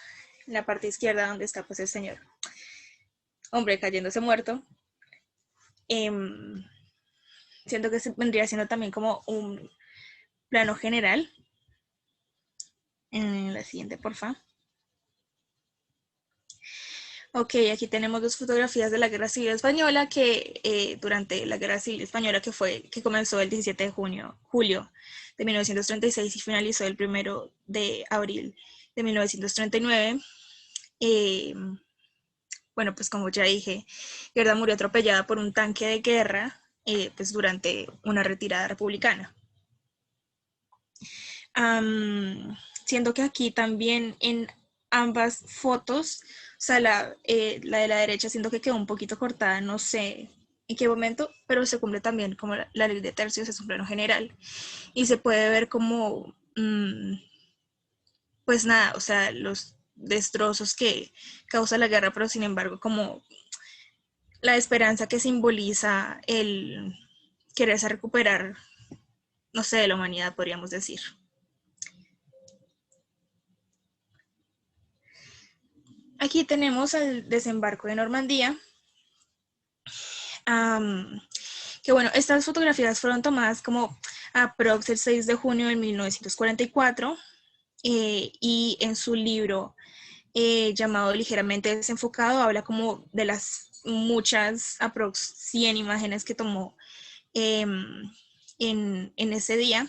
en la parte izquierda donde está pues el señor hombre cayéndose muerto. Siento que se vendría siendo también como un plano general. En la siguiente, porfa. Ok, aquí tenemos dos fotografías de la Guerra Civil Española, que durante la Guerra Civil Española, que comenzó el 17 de julio de 1936 y finalizó el 1 de abril de 1939. Bueno, pues como ya dije, Gerda murió atropellada por un tanque de guerra pues durante una retirada republicana. Siendo que aquí también en ambas fotos, o sea, la de la derecha siento que quedó un poquito cortada, no sé en qué momento, pero se cumple también como la ley de tercios, es un plano general, y se puede ver como, pues nada, o sea, los destrozos que causa la guerra, pero sin embargo como la esperanza que simboliza el quererse recuperar, no sé, de la humanidad, podríamos decir. Aquí tenemos el desembarco de Normandía, que bueno, estas fotografías fueron tomadas como aprox el 6 de junio de 1944 y en su libro llamado Ligeramente Desenfocado habla como de las muchas aprox 100 imágenes que tomó en ese día,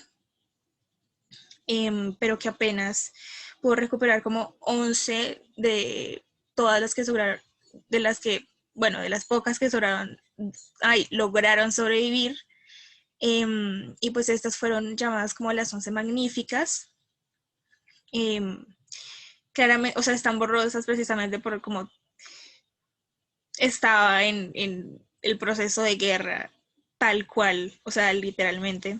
pero que apenas pudo recuperar como 11 de todas las que de las que, bueno, de las pocas que lograron sobrevivir. Y pues estas fueron llamadas como las 11 magníficas. Claramente, o sea, están borrosas precisamente por como estaba en el proceso de guerra tal cual, o sea, literalmente.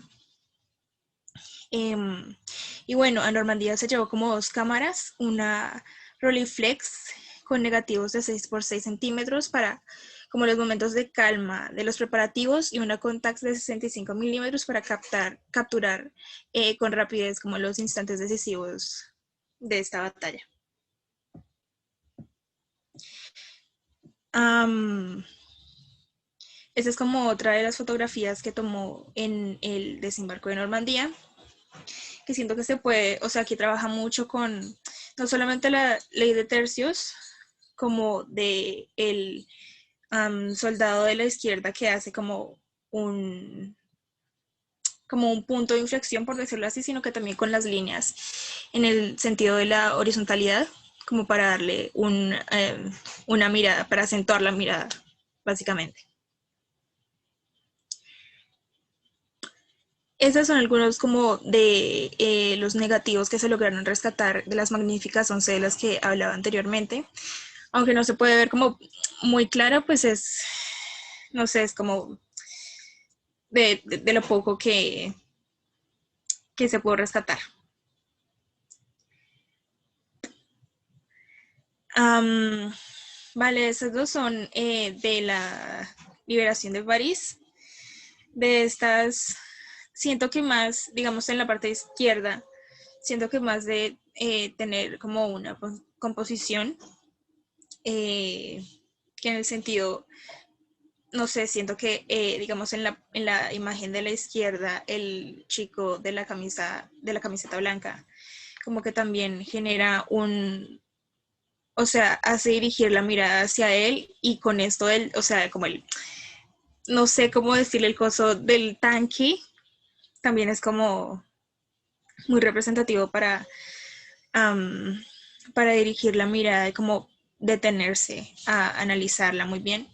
Y bueno, a Normandía se llevó como 2 cámaras, una Rolleiflex con negativos de 6 por 6 centímetros para como los momentos de calma de los preparativos y una Contax de 65 milímetros para capturar con rapidez como los instantes decisivos de esta batalla. Esta es como otra de las fotografías que tomó en el desembarco de Normandía, que siento que se puede, o sea, aquí trabaja mucho con no solamente la ley de tercios, como de el soldado de la izquierda que hace como un punto de inflexión, por decirlo así, sino que también con las líneas en el sentido de la horizontalidad, como para darle una mirada, para acentuar la mirada, básicamente. Estos son algunos como de los negativos que se lograron rescatar de las magníficas 11 de las que hablaba anteriormente. Aunque no se puede ver como muy claro, pues es, no sé, es como de lo poco que se pudo rescatar. Vale, esas dos son de la liberación de París. De estas, siento que más, digamos en la parte izquierda, siento que más de tener como una composición, que en el sentido, no sé, siento que, digamos, en la imagen de la izquierda, el chico de la camiseta blanca, como que también genera o sea, hace dirigir la mirada hacia él y con esto él, o sea, como no sé cómo decirle el coso del tanque, también es como muy representativo para dirigir la mirada y como detenerse a analizarla muy bien.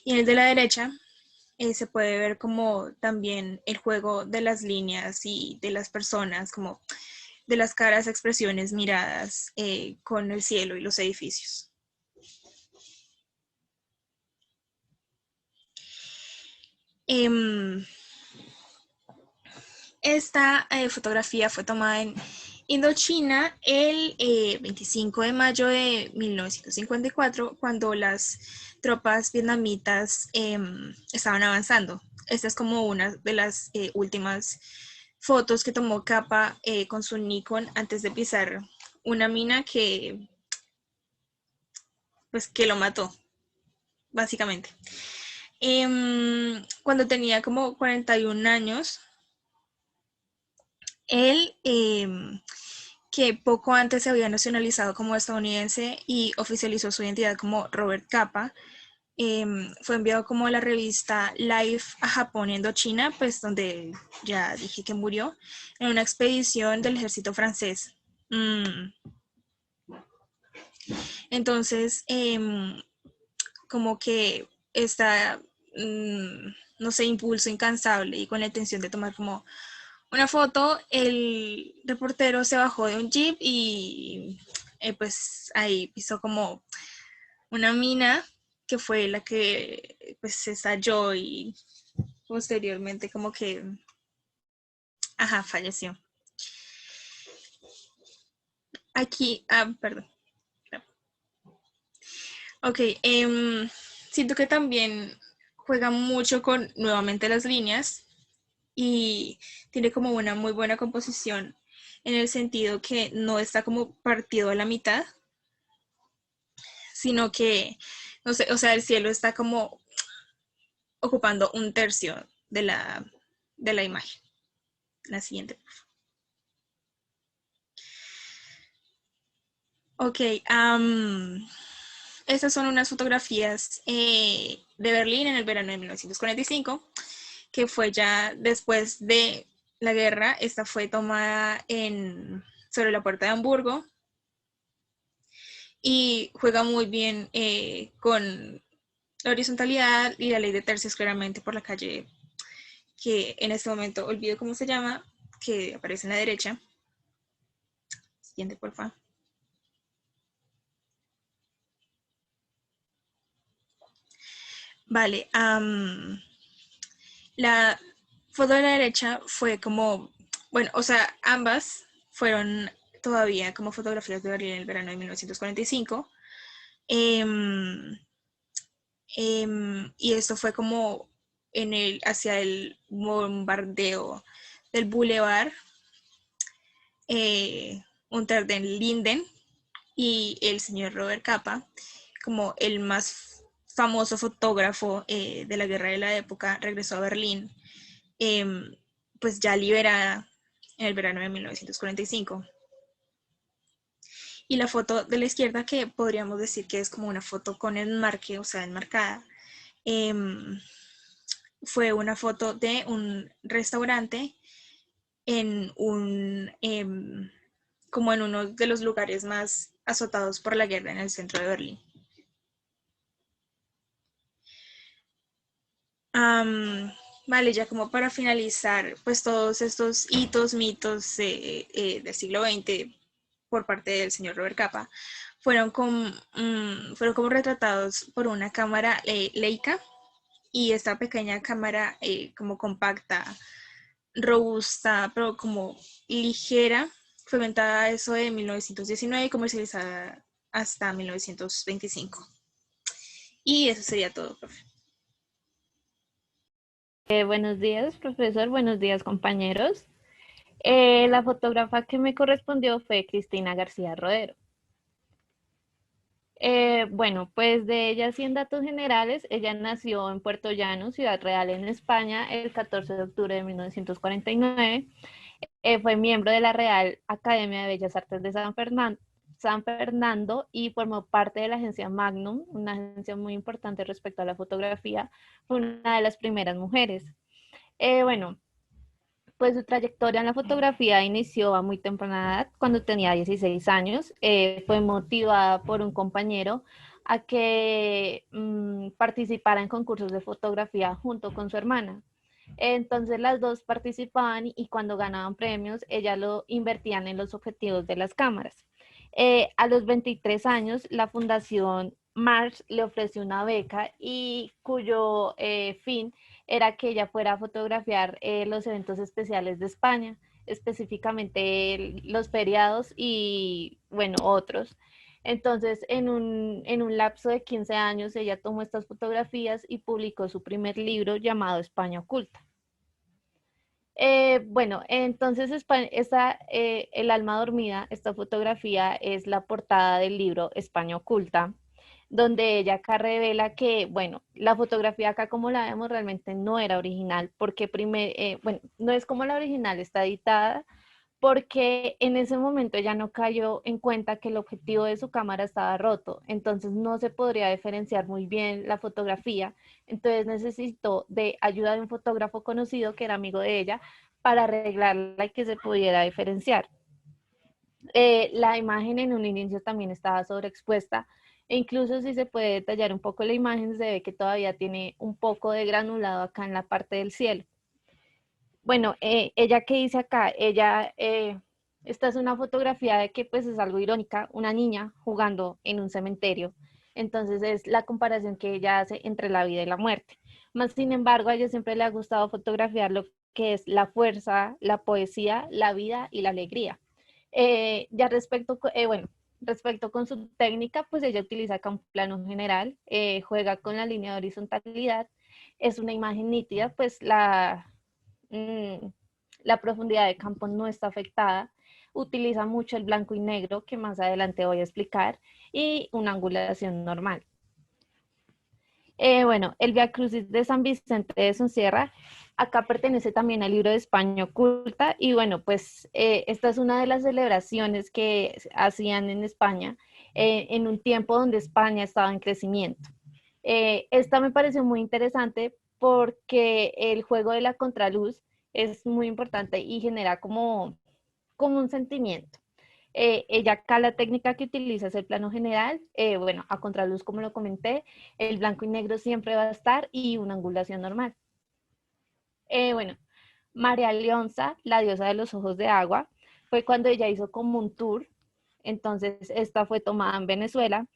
Y en el de la derecha se puede ver como también el juego de las líneas y de las personas, como de las caras, expresiones, miradas con el cielo y los edificios. Esta fotografía fue tomada en Indochina el 25 de mayo de 1954, cuando las tropas vietnamitas estaban avanzando. Esta es como una de las últimas fotos que tomó Capa con su Nikon antes de pisar una mina que lo mató, básicamente. Cuando tenía como 41 años, él, que poco antes se había nacionalizado como estadounidense y oficializó su identidad como Robert Capa, fue enviado como a la revista Life a Japón y Indochina, pues donde ya dije que murió, en una expedición del ejército francés. Entonces, como que esta, no sé, impulso incansable y con la intención de tomar como una foto, el reportero se bajó de un jeep y pues ahí pisó como una mina que fue la que pues se estalló y posteriormente como que, falleció. Aquí, perdón. Ok, siento que también juega mucho con nuevamente las líneas y tiene como una muy buena composición en el sentido que no está como partido a la mitad, sino que, no sé, o sea, el cielo está como ocupando un tercio de la imagen. La siguiente. Ok, estas son unas fotografías de Berlín en el verano de 1945, que fue ya después de la guerra. Esta fue tomada sobre la puerta de Hamburgo. y juega muy bien con la horizontalidad y la ley de tercios claramente por la calle, que en este momento olvido cómo se llama, que aparece en la derecha. Siguiente, por favor. Vale, la foto de la derecha fue como, bueno, o sea, ambas fueron todavía como fotografías de Berlín en el verano de 1945. Y esto fue como hacia el bombardeo del Boulevard Unter den Linden, y el señor Robert Capa, como el más famoso fotógrafo de la guerra de la época, regresó a Berlín, pues ya liberada en el verano de 1945. Y la foto de la izquierda, que podríamos decir que es como una foto con enmarque, o sea, enmarcada, fue una foto de un restaurante en como en uno de los lugares más azotados por la guerra en el centro de Berlín. Vale, ya como para finalizar, pues todos estos hitos, mitos del siglo XX por parte del señor Robert Capa fueron como retratados por una cámara Leica, y esta pequeña cámara como compacta, robusta, pero como ligera, fue inventada eso de 1919 y comercializada hasta 1925. Y eso sería todo, profe. Buenos días, profesor. Buenos días, compañeros. La fotógrafa que me correspondió fue Cristina García Rodero. Bueno, pues de ella, sí, en datos generales, ella nació en Puerto Llano, Ciudad Real, en España, el 14 de octubre de 1949. Fue miembro de la Real Academia de Bellas Artes de San Fernando y formó parte de la agencia Magnum, una agencia muy importante respecto a la fotografía. Fue una de las primeras mujeres. Bueno, pues su trayectoria en la fotografía inició a muy temprana edad, cuando tenía 16 años. Fue motivada por un compañero a que participara en concursos de fotografía junto con su hermana. Entonces las dos participaban y cuando ganaban premios, ellas lo invertían en los objetivos de las cámaras. A los 23 años, la Fundación March le ofreció una beca y cuyo fin era que ella fuera a fotografiar los eventos especiales de España, específicamente los feriados y, bueno, otros. Entonces, en un lapso de 15 años, ella tomó estas fotografías y publicó su primer libro llamado España Oculta. Bueno, entonces El alma dormida, esta fotografía es la portada del libro España Oculta, donde ella acá revela que, bueno, la fotografía acá como la vemos realmente no era original, porque bueno, no es como la original, está editada, porque en ese momento ella no cayó en cuenta que el objetivo de su cámara estaba roto, entonces no se podría diferenciar muy bien la fotografía, entonces necesitó de ayuda de un fotógrafo conocido que era amigo de ella para arreglarla y que se pudiera diferenciar. La imagen en un inicio también estaba sobreexpuesta, e incluso si se puede detallar un poco la imagen, se ve que todavía tiene un poco de granulado acá en la parte del cielo. Bueno, ella, ¿qué dice acá? Esta es una fotografía de que pues es algo irónica, una niña jugando en un cementerio. Entonces es la comparación que ella hace entre la vida y la muerte. Más sin embargo, a ella siempre le ha gustado fotografiar lo que es la fuerza, la poesía, la vida y la alegría. Ya respecto con su técnica, pues ella utiliza acá un plano general, juega con la línea de horizontalidad, es una imagen nítida, pues la profundidad de campo no está afectada, utiliza mucho el blanco y negro, que más adelante voy a explicar, y una angulación normal. Bueno, el Vía Crucis de San Vicente de Sonsierra, acá pertenece también al libro de España Oculta, y bueno, pues esta es una de las celebraciones que hacían en España en un tiempo donde España estaba en crecimiento. Esta me pareció muy interesante porque el juego de la contraluz es muy importante y genera como un sentimiento. Ella acá la técnica que utiliza es el plano general, bueno, a contraluz como lo comenté, el blanco y negro siempre va a estar y una angulación normal. Bueno, María Leonza, la diosa de los ojos de agua, fue cuando ella hizo como un tour, entonces esta fue tomada en Venezuela.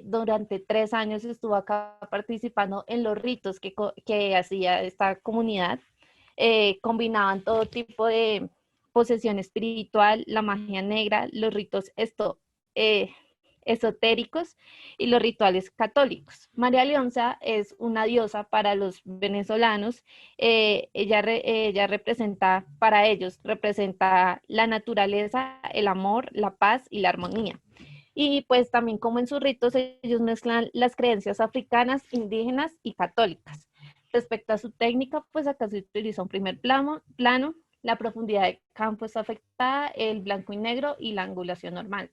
Durante 3 años estuvo acá participando en los ritos que hacía esta comunidad. Combinaban todo tipo de posesión espiritual, la magia negra, los ritos esotéricos y los rituales católicos. María Leonza es una diosa para los venezolanos. Ella representa, para ellos, representa la naturaleza, el amor, la paz y la armonía. Y pues también como en sus ritos ellos mezclan las creencias africanas, indígenas y católicas. Respecto a su técnica, pues acá se utiliza un primer plano, la profundidad de campo está afectada, el blanco y negro y la angulación normal.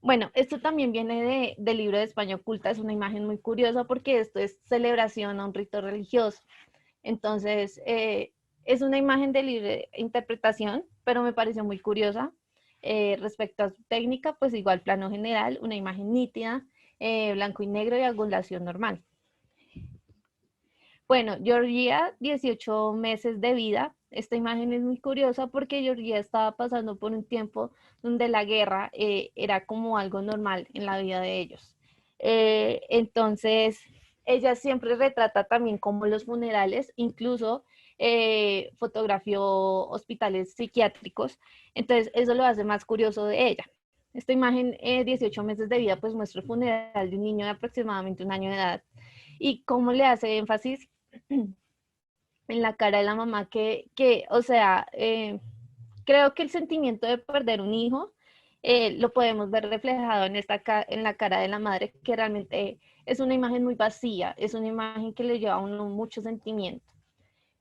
Bueno, esto también viene del libro de España Oculta, es una imagen muy curiosa porque esto es celebración a un rito religioso. Entonces, es una imagen de libre interpretación, pero me pareció muy curiosa. Respecto a su técnica, pues igual plano general, una imagen nítida, blanco y negro y angulación normal. Bueno, Georgia, 18 meses de vida. Esta imagen es muy curiosa porque Georgia estaba pasando por un tiempo donde la guerra era como algo normal en la vida de ellos. Entonces, ella siempre retrata también como los funerales, incluso fotografió hospitales psiquiátricos. Entonces, eso lo hace más curioso de ella. Esta imagen, 18 meses de vida, pues muestra el funeral de un niño de aproximadamente 1 año de edad. Y cómo le hace énfasis en la cara de la mamá o sea, creo que el sentimiento de perder un hijo lo podemos ver reflejado en la cara de la madre, que realmente es una imagen muy vacía, es una imagen que le lleva a uno mucho sentimiento.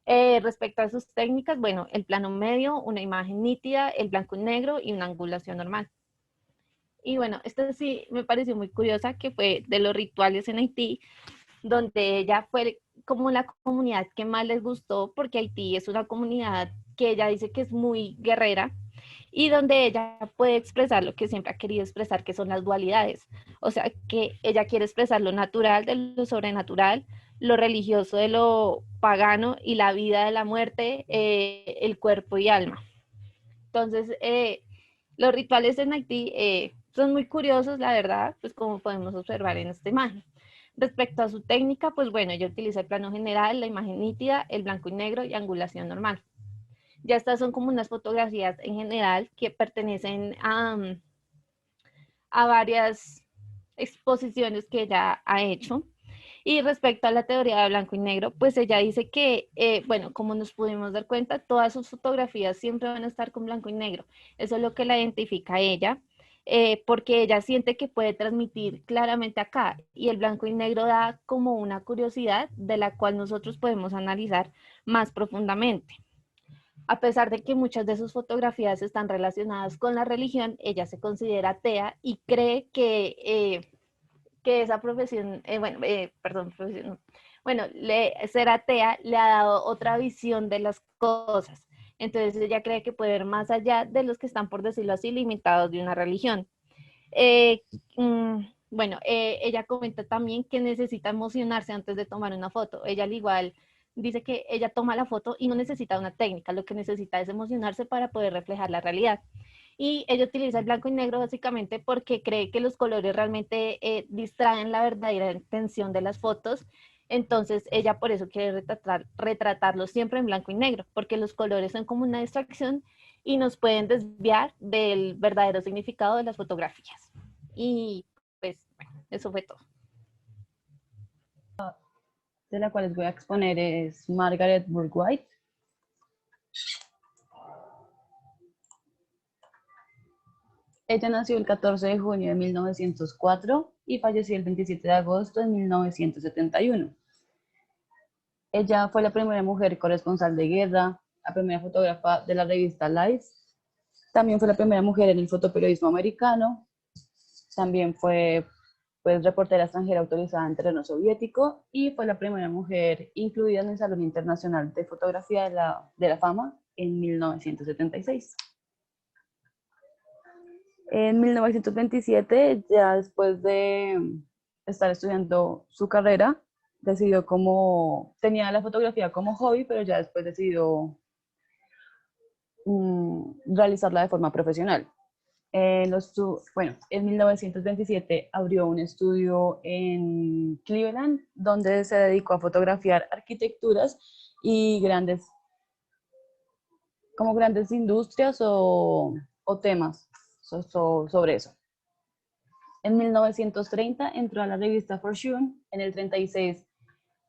Respecto a sus técnicas, bueno, el plano medio, una imagen nítida, el blanco y negro y una angulación normal. Y bueno, esta sí me pareció muy curiosa, que fue de los rituales en Haití, donde ella fue como la comunidad que más les gustó, porque Haití es una comunidad que ella dice que es muy guerrera y donde ella puede expresar lo que siempre ha querido expresar, que son las dualidades. O sea, que ella quiere expresar lo natural de lo sobrenatural, lo religioso de lo pagano y la vida de la muerte, el cuerpo y alma. Entonces, los rituales en Haití son muy curiosos, la verdad, pues como podemos observar en esta imagen. Respecto a su técnica, pues bueno, ella utiliza el plano general, la imagen nítida, el blanco y negro y angulación normal. Ya estas son como unas fotografías en general que pertenecen a varias exposiciones que ella ha hecho. Y respecto a la teoría de blanco y negro, pues ella dice que, bueno, como nos pudimos dar cuenta, todas sus fotografías siempre van a estar con blanco y negro. Eso es lo que la identifica a ella. Porque ella siente que puede transmitir claramente acá y el blanco y negro da como una curiosidad de la cual nosotros podemos analizar más profundamente. A pesar de que muchas de sus fotografías están relacionadas con la religión, ella se considera atea y cree que esa profesión, ser atea le ha dado otra visión de las cosas. Entonces ella cree que puede ver más allá de los que están, por decirlo así, limitados de una religión. Ella comenta también que necesita emocionarse antes de tomar una foto. Ella al igual dice que ella toma la foto y no necesita una técnica, lo que necesita es emocionarse para poder reflejar la realidad. Y ella utiliza el blanco y negro básicamente porque cree que los colores realmente distraen la verdadera intención de las fotos. Entonces ella por eso quiere retratarlo siempre en blanco y negro, porque los colores son como una distracción y nos pueden desviar del verdadero significado de las fotografías. Y pues, bueno, eso fue todo. De la cual les voy a exponer es Margaret Bourke-White. Ella nació el 14 de junio de 1904 y falleció el 27 de agosto de 1971. Ella fue la primera mujer corresponsal de guerra, la primera fotógrafa de la revista Life. También fue la primera mujer en el fotoperiodismo americano. También fue reportera extranjera autorizada en terreno soviético y fue la primera mujer incluida en el Salón Internacional de Fotografía de la Fama en 1976. En 1927, ya después de estar estudiando su carrera, decidió tenía la fotografía como hobby, pero ya después decidió realizarla de forma profesional. Bueno, en 1927 abrió un estudio en Cleveland, donde se dedicó a fotografiar arquitecturas y grandes industrias o temas sobre eso. En 1930 entró a la revista Fortune, en el 36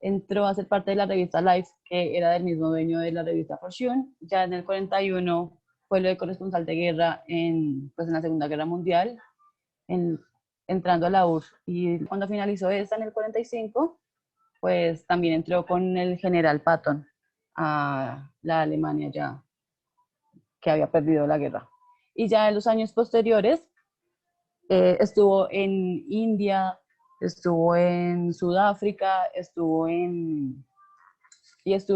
entró a ser parte de la revista Life, que era del mismo dueño de la revista Fortune. Ya en el 41 fue lo de corresponsal de guerra en la Segunda Guerra Mundial, entrando a la URSS. Y cuando finalizó esta en el 45, pues también entró con el general Patton a la Alemania ya que había perdido la guerra. Y ya en los años posteriores estuvo en India, estuvo en Sudáfrica, estuvo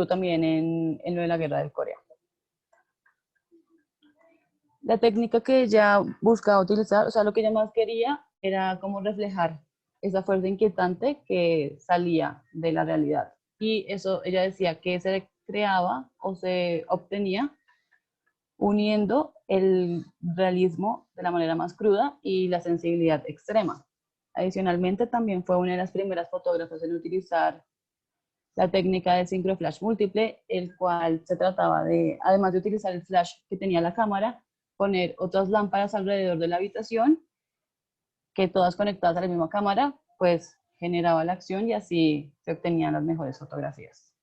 también en lo de la guerra del Corea. La técnica que ella buscaba utilizar, o sea, lo que ella más quería era como reflejar esa fuerza inquietante que salía de la realidad. Y eso ella decía que se creaba o se obtenía uniendo el realismo de la manera más cruda y la sensibilidad extrema. Adicionalmente, también fue una de las primeras fotógrafas en utilizar la técnica de sincroflash múltiple, el cual se trataba de, además de utilizar el flash que tenía la cámara, poner otras lámparas alrededor de la habitación, que todas conectadas a la misma cámara, pues generaba la acción y así se obtenían las mejores fotografías.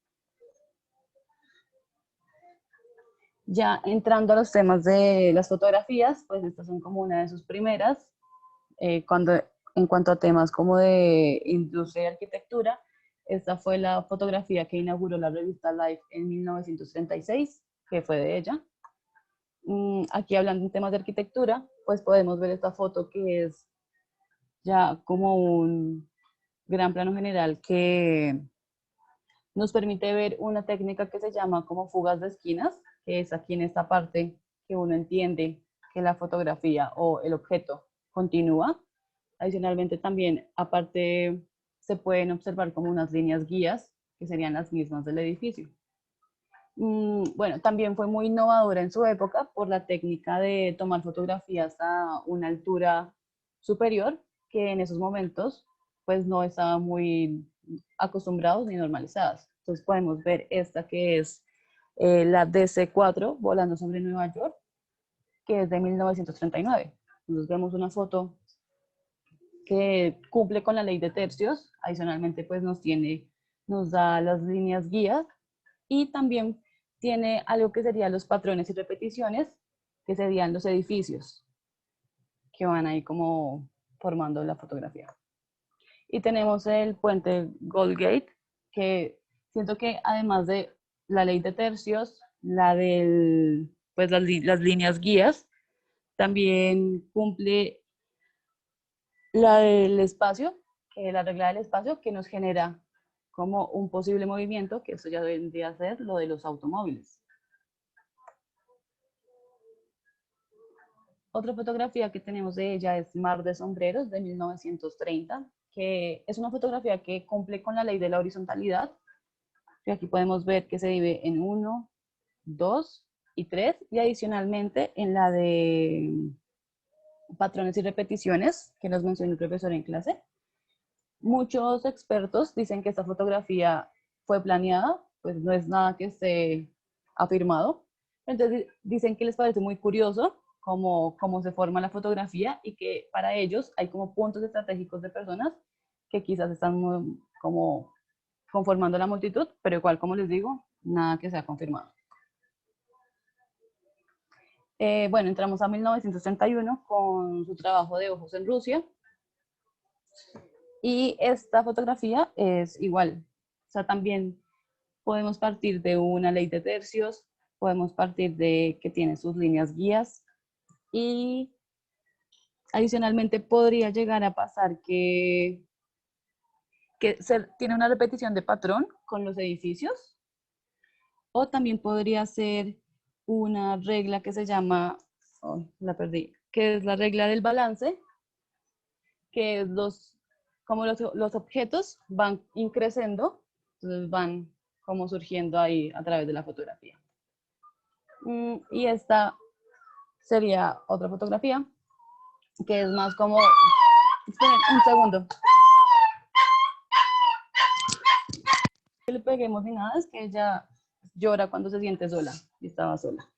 Ya entrando a los temas de las fotografías, pues estas son como una de sus primeras. En cuanto a temas como de industria y arquitectura, esta fue la fotografía que inauguró la revista Life en 1936, que fue de ella. Aquí hablando en temas de arquitectura, pues podemos ver esta foto que es ya como un gran plano general que nos permite ver una técnica que se llama como fugas de esquinas, que es aquí en esta parte que uno entiende que la fotografía o el objeto continúa. Adicionalmente también, aparte, se pueden observar como unas líneas guías, que serían las mismas del edificio. Bueno, también fue muy innovadora en su época por la técnica de tomar fotografías a una altura superior, que en esos momentos pues no estaban muy acostumbrados ni normalizadas. Entonces podemos ver esta que es la DC-4 volando sobre Nueva York, que es de 1939. Entonces vemos una foto que cumple con la ley de tercios. Adicionalmente pues nos da las líneas guías y también tiene algo que serían los patrones y repeticiones, que serían los edificios que van ahí como formando la fotografía. Y tenemos el puente Goldgate, que siento que además de la ley de tercios, pues las líneas guías, también cumple la del espacio, la regla del espacio, que nos genera como un posible movimiento, que eso ya vendría a ser lo de los automóviles. Otra fotografía que tenemos de ella es Mar de Sombreros, de 1930, que es una fotografía que cumple con la ley de la horizontalidad. Y aquí podemos ver que se divide en 1, 2 y 3, y adicionalmente en la de patrones y repeticiones, que nos mencionó el profesor en clase. Muchos expertos dicen que esta fotografía fue planeada, pues no es nada que esté afirmado. Entonces dicen que les parece muy curioso cómo se forma la fotografía y que para ellos hay como puntos estratégicos de personas que quizás están como conformando la multitud, pero igual, como les digo, nada que sea confirmado. Bueno, entramos a 1931 con su trabajo de ojos en Rusia. Y esta fotografía es igual. O sea, también podemos partir de una ley de tercios, podemos partir de que tiene sus líneas guías y adicionalmente podría llegar a pasar que tiene una repetición de patrón con los edificios, o también podría ser una regla que se llama, oh, la perdí, que es la regla del balance, que es como los objetos van increciendo, entonces van como surgiendo ahí a través de la fotografía. Y esta sería otra fotografía, que es más como... Esperen un segundo. Que le peguemos ni nada, es que ella llora cuando se siente sola, y estaba sola.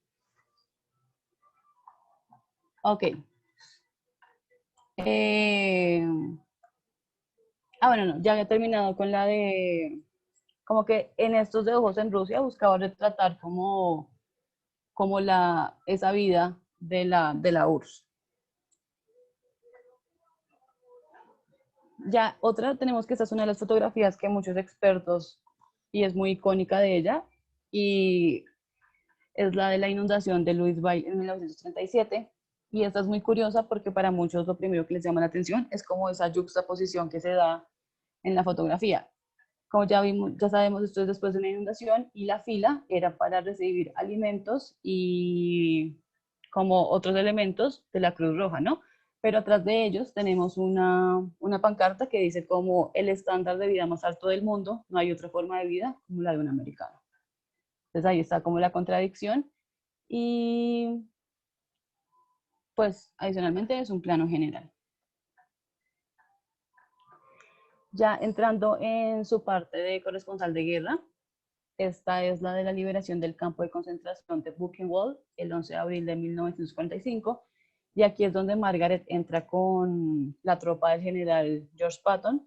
Ok. Bueno, no, ya había terminado con la de... Como que en estos de Ojos en Rusia buscaba retratar como esa vida de la URSS. Ya otra, tenemos que esta es una de las fotografías que muchos expertos, y es muy icónica de ella, y es la de la inundación de Louisville en 1937. Y esta es muy curiosa porque para muchos lo primero que les llama la atención es como esa juxtaposición que se da en la fotografía. Como ya vimos, ya sabemos, esto es después de una inundación y la fila era para recibir alimentos y como otros elementos de la Cruz Roja, ¿no? Pero atrás de ellos tenemos una pancarta que dice como el estándar de vida más alto del mundo, no hay otra forma de vida como la de un americano. Entonces ahí está como la contradicción y pues adicionalmente es un plano general. Ya entrando en su parte de corresponsal de guerra, esta es la de la liberación del campo de concentración de Buchenwald el 11 de abril de 1945. Y aquí es donde Margaret entra con la tropa del general George Patton.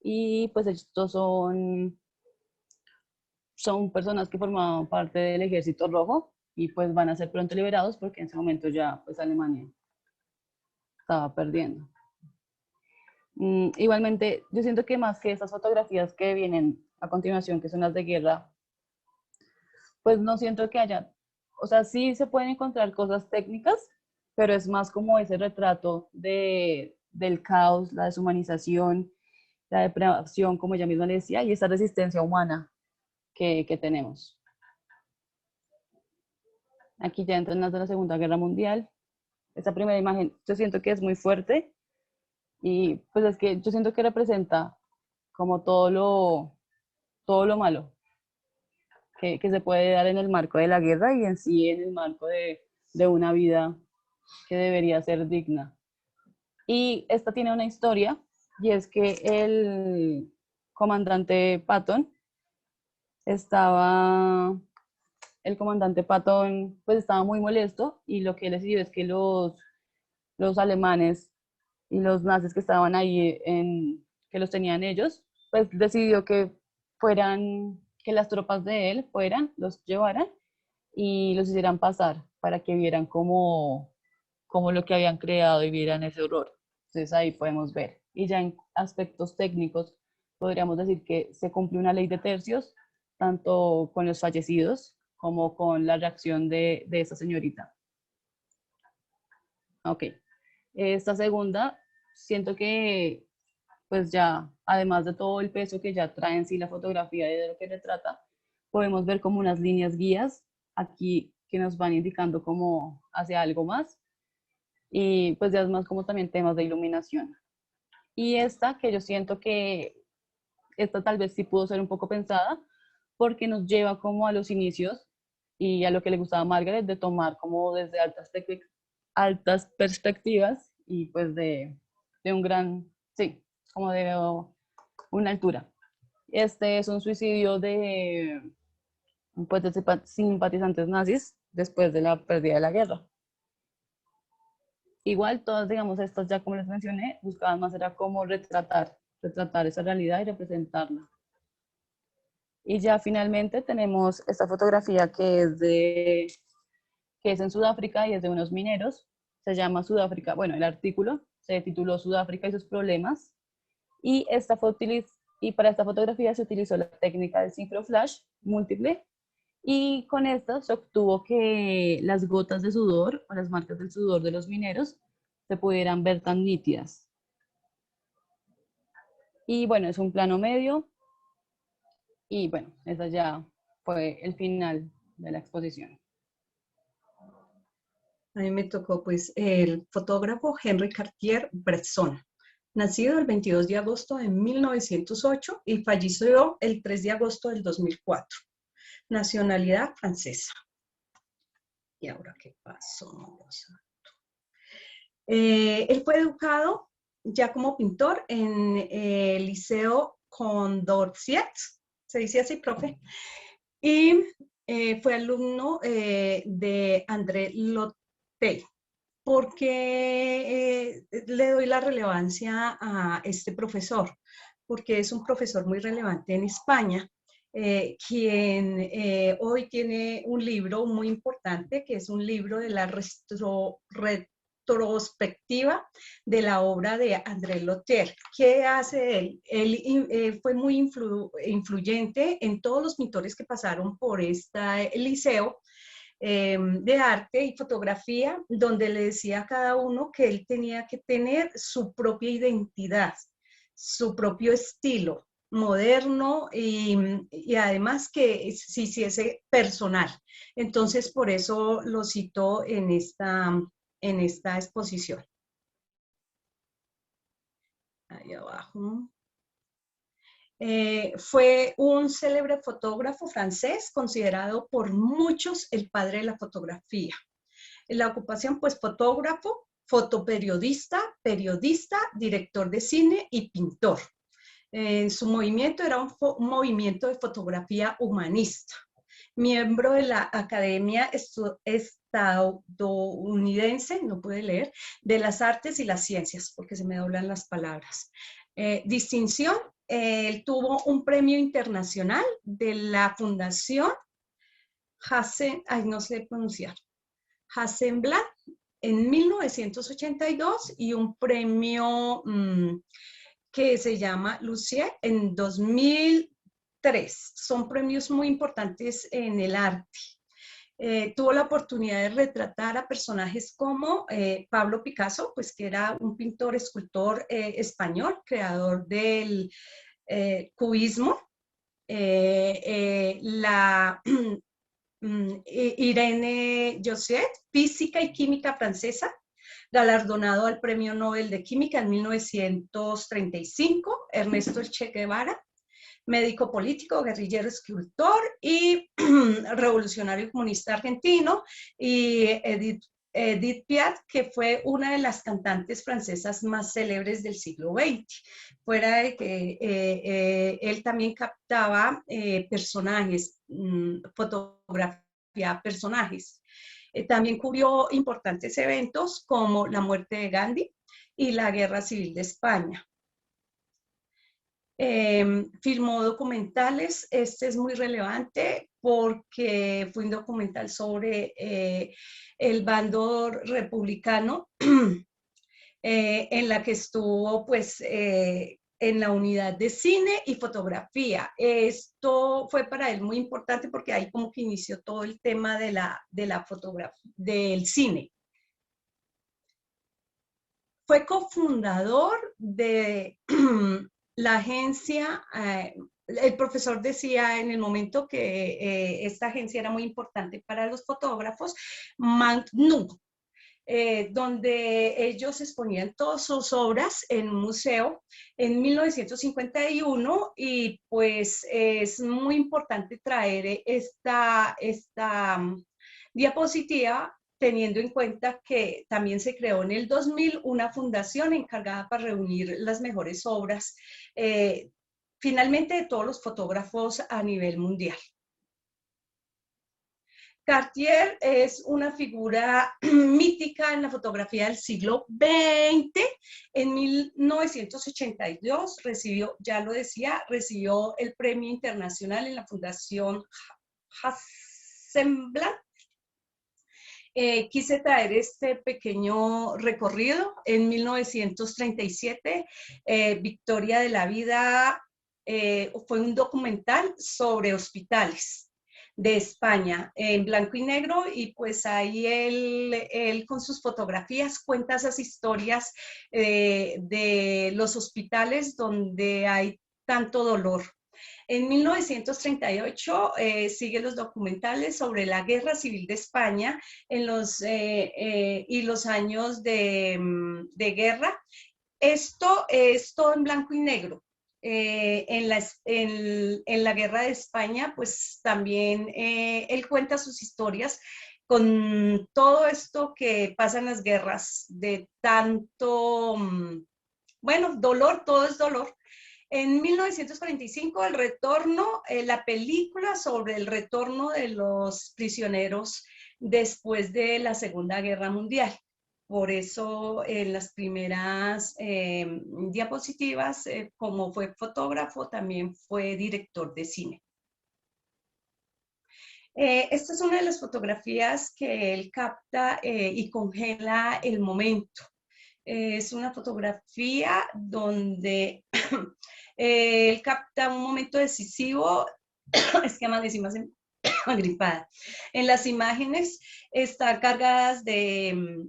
Y pues estos son personas que formaban parte del Ejército Rojo y pues van a ser pronto liberados porque en ese momento ya pues Alemania estaba perdiendo. Igualmente, yo siento que más que estas fotografías que vienen a continuación, que son las de guerra, pues no siento que haya, o sea, sí se pueden encontrar cosas técnicas, pero es más como ese retrato del caos, la deshumanización, la depravación, como ella misma le decía, y esa resistencia humana que tenemos. Aquí ya entran las de la Segunda Guerra Mundial. Esta primera imagen yo siento que es muy fuerte y pues es que yo siento que representa como todo lo malo que se puede dar en el marco de la guerra y en sí en el marco de una vida que debería ser digna. Y esta tiene una historia y es que el comandante Patton pues estaba muy molesto y lo que él decidió es que los alemanes y los nazis que estaban ahí, que los tenían ellos, pues decidió que las tropas de él los llevaran y los hicieran pasar para que vieran como lo que habían creado y vieran ese horror. Entonces ahí podemos ver. Y ya en aspectos técnicos, podríamos decir que se cumple una ley de tercios, tanto con los fallecidos como con la reacción de esta señorita. Ok. Esta segunda, siento que pues ya, además de todo el peso que ya trae en sí la fotografía y de lo que retrata, podemos ver como unas líneas guías aquí que nos van indicando como hacia algo más. Y pues ya es más como también temas de iluminación. Y esta que yo siento que esta tal vez sí pudo ser un poco pensada porque nos lleva como a los inicios y a lo que le gustaba a Margaret de tomar como desde altas perspectivas y pues de un gran, sí, como de una altura. Este es un suicidio pues, de simpatizantes nazis después de la pérdida de la guerra. Igual todas, digamos, estas ya como les mencioné, buscaban más era como retratar esa realidad y representarla. Y ya finalmente tenemos esta fotografía que es en Sudáfrica y es de unos mineros. Se llama Sudáfrica, bueno, el artículo se tituló Sudáfrica y sus problemas. Y para esta fotografía se utilizó la técnica del sincroflash múltiple. Y con esto se obtuvo que las gotas de sudor o las marcas del sudor de los mineros se pudieran ver tan nítidas. Y bueno, es un plano medio. Y bueno, ese ya fue el final de la exposición. A mí me tocó pues el fotógrafo Henri Cartier-Bresson, nacido el 22 de agosto de 1908 y falleció el 3 de agosto del 2004. Nacionalidad francesa. ¿Y ahora qué pasó? Él fue educado ya como pintor en el Liceo Condorcet, se dice así, profe, y fue alumno de André Lotey. ¿Por qué le doy la relevancia a este profesor? Porque es un profesor muy relevante en España, quien hoy tiene un libro muy importante, que es un libro de la retrospectiva de la obra de André Lotey. ¿Qué hace él? Él fue muy influyente en todos los pintores que pasaron por este liceo de arte y fotografía, donde le decía a cada uno que él tenía que tener su propia identidad, su propio estilo moderno y además que se hiciese personal. Entonces, por eso lo citó en esta exposición. Ahí abajo. Fue un célebre fotógrafo francés, considerado por muchos el padre de la fotografía. En la ocupación, pues fotógrafo, fotoperiodista, periodista, director de cine y pintor. Su movimiento era un movimiento de fotografía humanista. Miembro de la Academia Estadounidense, no pude leer, de las Artes y las Ciencias, porque se me doblan las palabras. Distinción. Él tuvo un premio internacional de la Fundación Hasselblad en 1982 y un premio que se llama Lucier en 2003. Son premios muy importantes en el arte. Tuvo la oportunidad de retratar a personajes como Pablo Picasso, pues que era un pintor, escultor español, creador del cubismo, Irene Josset, física y química francesa, galardonado al Premio Nobel de Química en 1935, Ernesto Che Guevara, médico político, guerrillero, escultor y revolucionario comunista argentino, y Edith Piaf, que fue una de las cantantes francesas más célebres del siglo XX. Fuera de que él también captaba personajes, fotografía personajes. También cubrió importantes eventos como la muerte de Gandhi y la Guerra Civil de España. Filmó documentales. Este es muy relevante porque fue un documental sobre el bando republicano en la que estuvo pues en la unidad de cine y fotografía. Esto fue para él muy importante porque ahí como que inició todo el tema de la fotografía, del cine. Fue cofundador de la agencia, el profesor decía en el momento que esta agencia era muy importante para los fotógrafos, Magnum, donde ellos exponían todas sus obras en un museo en 1951, y pues es muy importante traer esta diapositiva, teniendo en cuenta que también se creó en el 2000 una fundación encargada para reunir las mejores obras, finalmente de todos los fotógrafos a nivel mundial. Cartier es una figura mítica en la fotografía del siglo XX. En 1982 recibió, ya lo decía, recibió el premio internacional en la Fundación Hasselblad. Quise traer este pequeño recorrido. En 1937, Victoria de la Vida fue un documental sobre hospitales de España en blanco y negro, y pues ahí él con sus fotografías cuenta esas historias de los hospitales donde hay tanto dolor. En 1938 siguen los documentales sobre la Guerra Civil de España y los años de guerra. Esto es todo en blanco y negro. En la Guerra de España, pues también él cuenta sus historias con todo esto que pasa en las guerras, de tanto, bueno, dolor, todo es dolor. En 1945, el retorno, la película sobre el retorno de los prisioneros después de la Segunda Guerra Mundial. Por eso, en las primeras diapositivas, como fue fotógrafo, también fue director de cine. Esta es una de las fotografías que él capta y congela el momento. Es una fotografía donde él capta un momento decisivo. Es que amanecí más agripada. En las imágenes están cargadas de,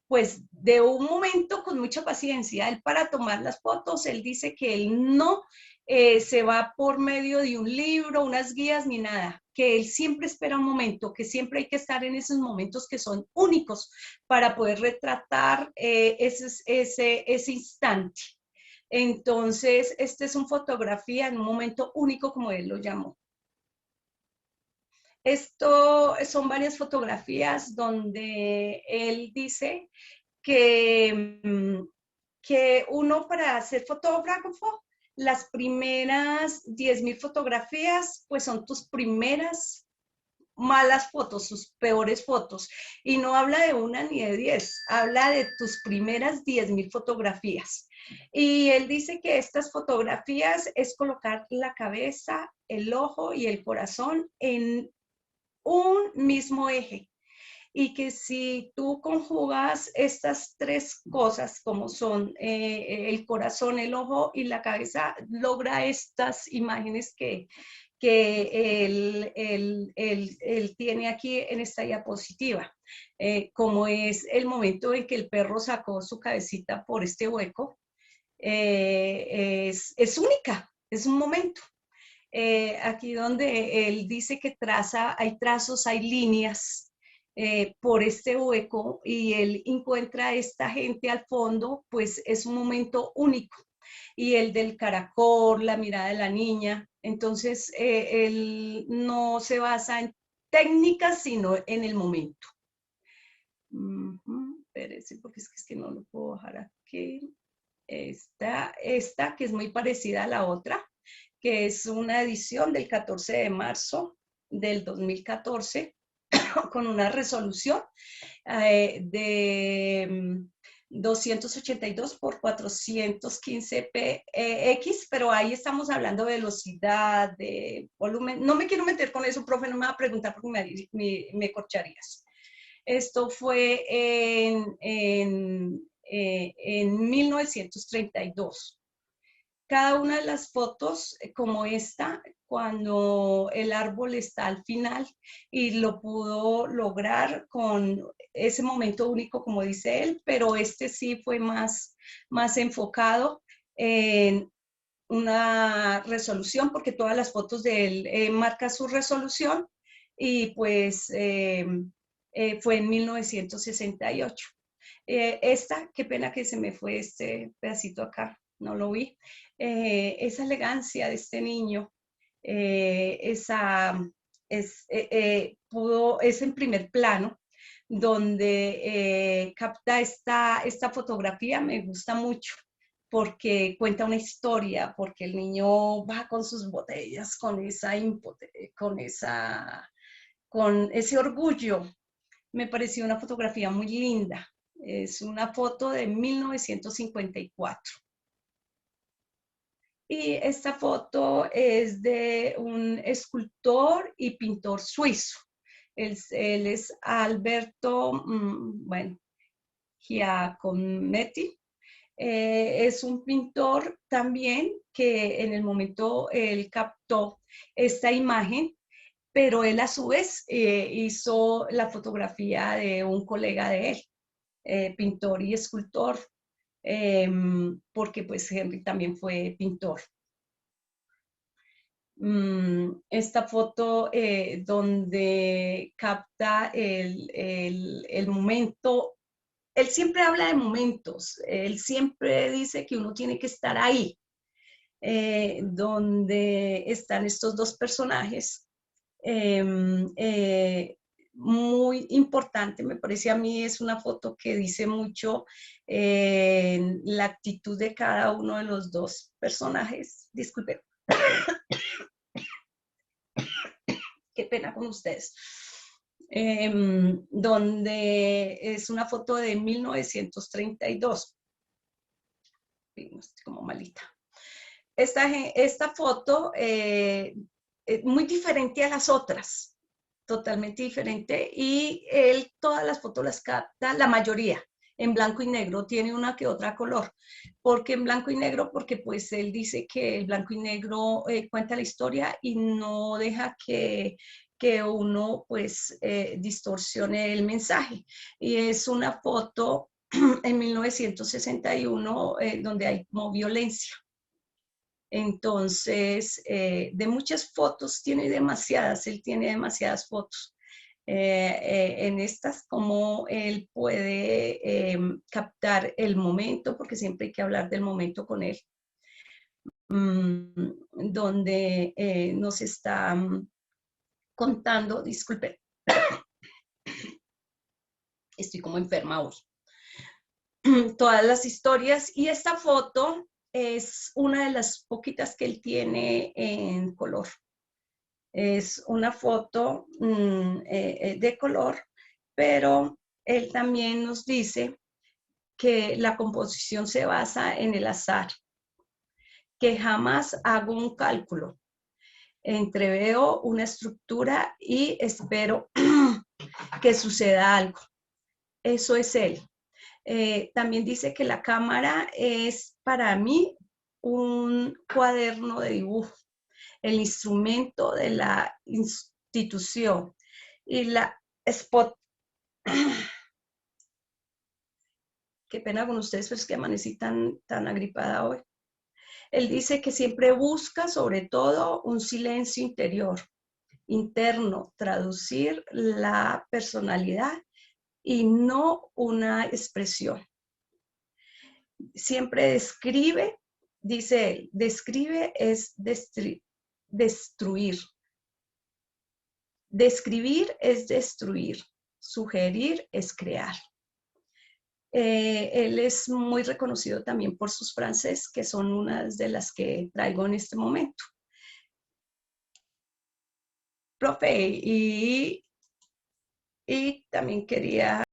pues, de un momento con mucha paciencia. Él, para tomar las fotos, él dice que él no se va por medio de un libro, unas guías ni nada, que él siempre espera un momento, que siempre hay que estar en esos momentos que son únicos para poder retratar ese instante. Entonces, esta es una fotografía en un momento único, como él lo llamó. Esto son varias fotografías donde él dice que uno, para ser fotógrafo, las primeras 10.000 fotografías, pues son tus primeras malas fotos, sus peores fotos. Y no habla de una ni de 10, habla de tus primeras 10.000 fotografías. Y él dice que estas fotografías es colocar la cabeza, el ojo y el corazón en un mismo eje. Y que si tú conjugas estas tres cosas, como son el corazón, el ojo y la cabeza, logra estas imágenes que él tiene aquí en esta diapositiva. Como es el momento en que el perro sacó su cabecita por este hueco, es única, es un momento. Aquí donde él dice que hay trazos, hay líneas por este hueco, y él encuentra a esta gente al fondo, pues es un momento único. Y el del caracol, la mirada de la niña. Entonces, él no se basa en técnicas, sino en el momento. Espérese, porque es que no lo puedo bajar aquí. Esta que es muy parecida a la otra, que es una edición del 14 de marzo del 2014, con una resolución de 282 por 415 px, pero ahí estamos hablando de velocidad, de volumen. No me quiero meter con eso, profe, no me va a preguntar porque me corcharías. Esto fue en 1932. Cada una de las fotos, como esta, cuando el árbol está al final, y lo pudo lograr con ese momento único, como dice él, pero este sí fue más enfocado en una resolución, porque todas las fotos de él marcan su resolución, y pues fue en 1968. Esta, qué pena que se me fue este pedacito acá, no lo vi. Esa elegancia de este niño, es en primer plano, donde capta esta fotografía. Me gusta mucho porque cuenta una historia, porque el niño va con sus botellas, con ese orgullo. Me pareció una fotografía muy linda. Es una foto de 1954. Y esta foto es de un escultor y pintor suizo. Él es Alberto, Giacometti. Es un pintor también que en el momento él captó esta imagen, pero él a su vez hizo la fotografía de un colega de él, pintor y escultor, porque pues Henry también fue pintor. Esta foto donde capta el momento. Él siempre habla de momentos, él siempre dice que uno tiene que estar ahí, donde están estos dos personajes. Muy importante, me parece a mí, es una foto que dice mucho la actitud de cada uno de los dos personajes. Disculpen. Qué pena con ustedes. Donde es una foto de 1932. Estoy como malita. Esta foto es muy diferente a las otras, totalmente diferente, y él todas las fotos las capta, la mayoría, en blanco y negro, tiene una que otra color. ¿Por qué en blanco y negro? Porque pues él dice que el blanco y negro cuenta la historia y no deja que uno pues distorsione el mensaje. Y es una foto en 1961 donde hay como violencia. Entonces, de muchas fotos, tiene demasiadas, él tiene demasiadas fotos. En estas, como él puede captar el momento, porque siempre hay que hablar del momento con él, donde nos está contando, disculpe, estoy como enferma hoy, todas las historias, y esta foto es una de las poquitas que él tiene en color. Es una foto de color, pero él también nos dice que la composición se basa en el azar, que jamás hago un cálculo, entreveo una estructura y espero que suceda algo. Eso es él. También dice que la cámara es para mí un cuaderno de dibujo, el instrumento de la institución, y la spot. Qué pena con ustedes, pero es que amanecí tan agripada hoy. Él dice que siempre busca sobre todo un silencio interior, interno, traducir la personalidad y no una expresión. Siempre describe, dice él, describe es destruir. Describir es destruir. Sugerir es crear. Él es muy reconocido también por sus frases, que son unas de las que traigo en este momento. Profe, y también quería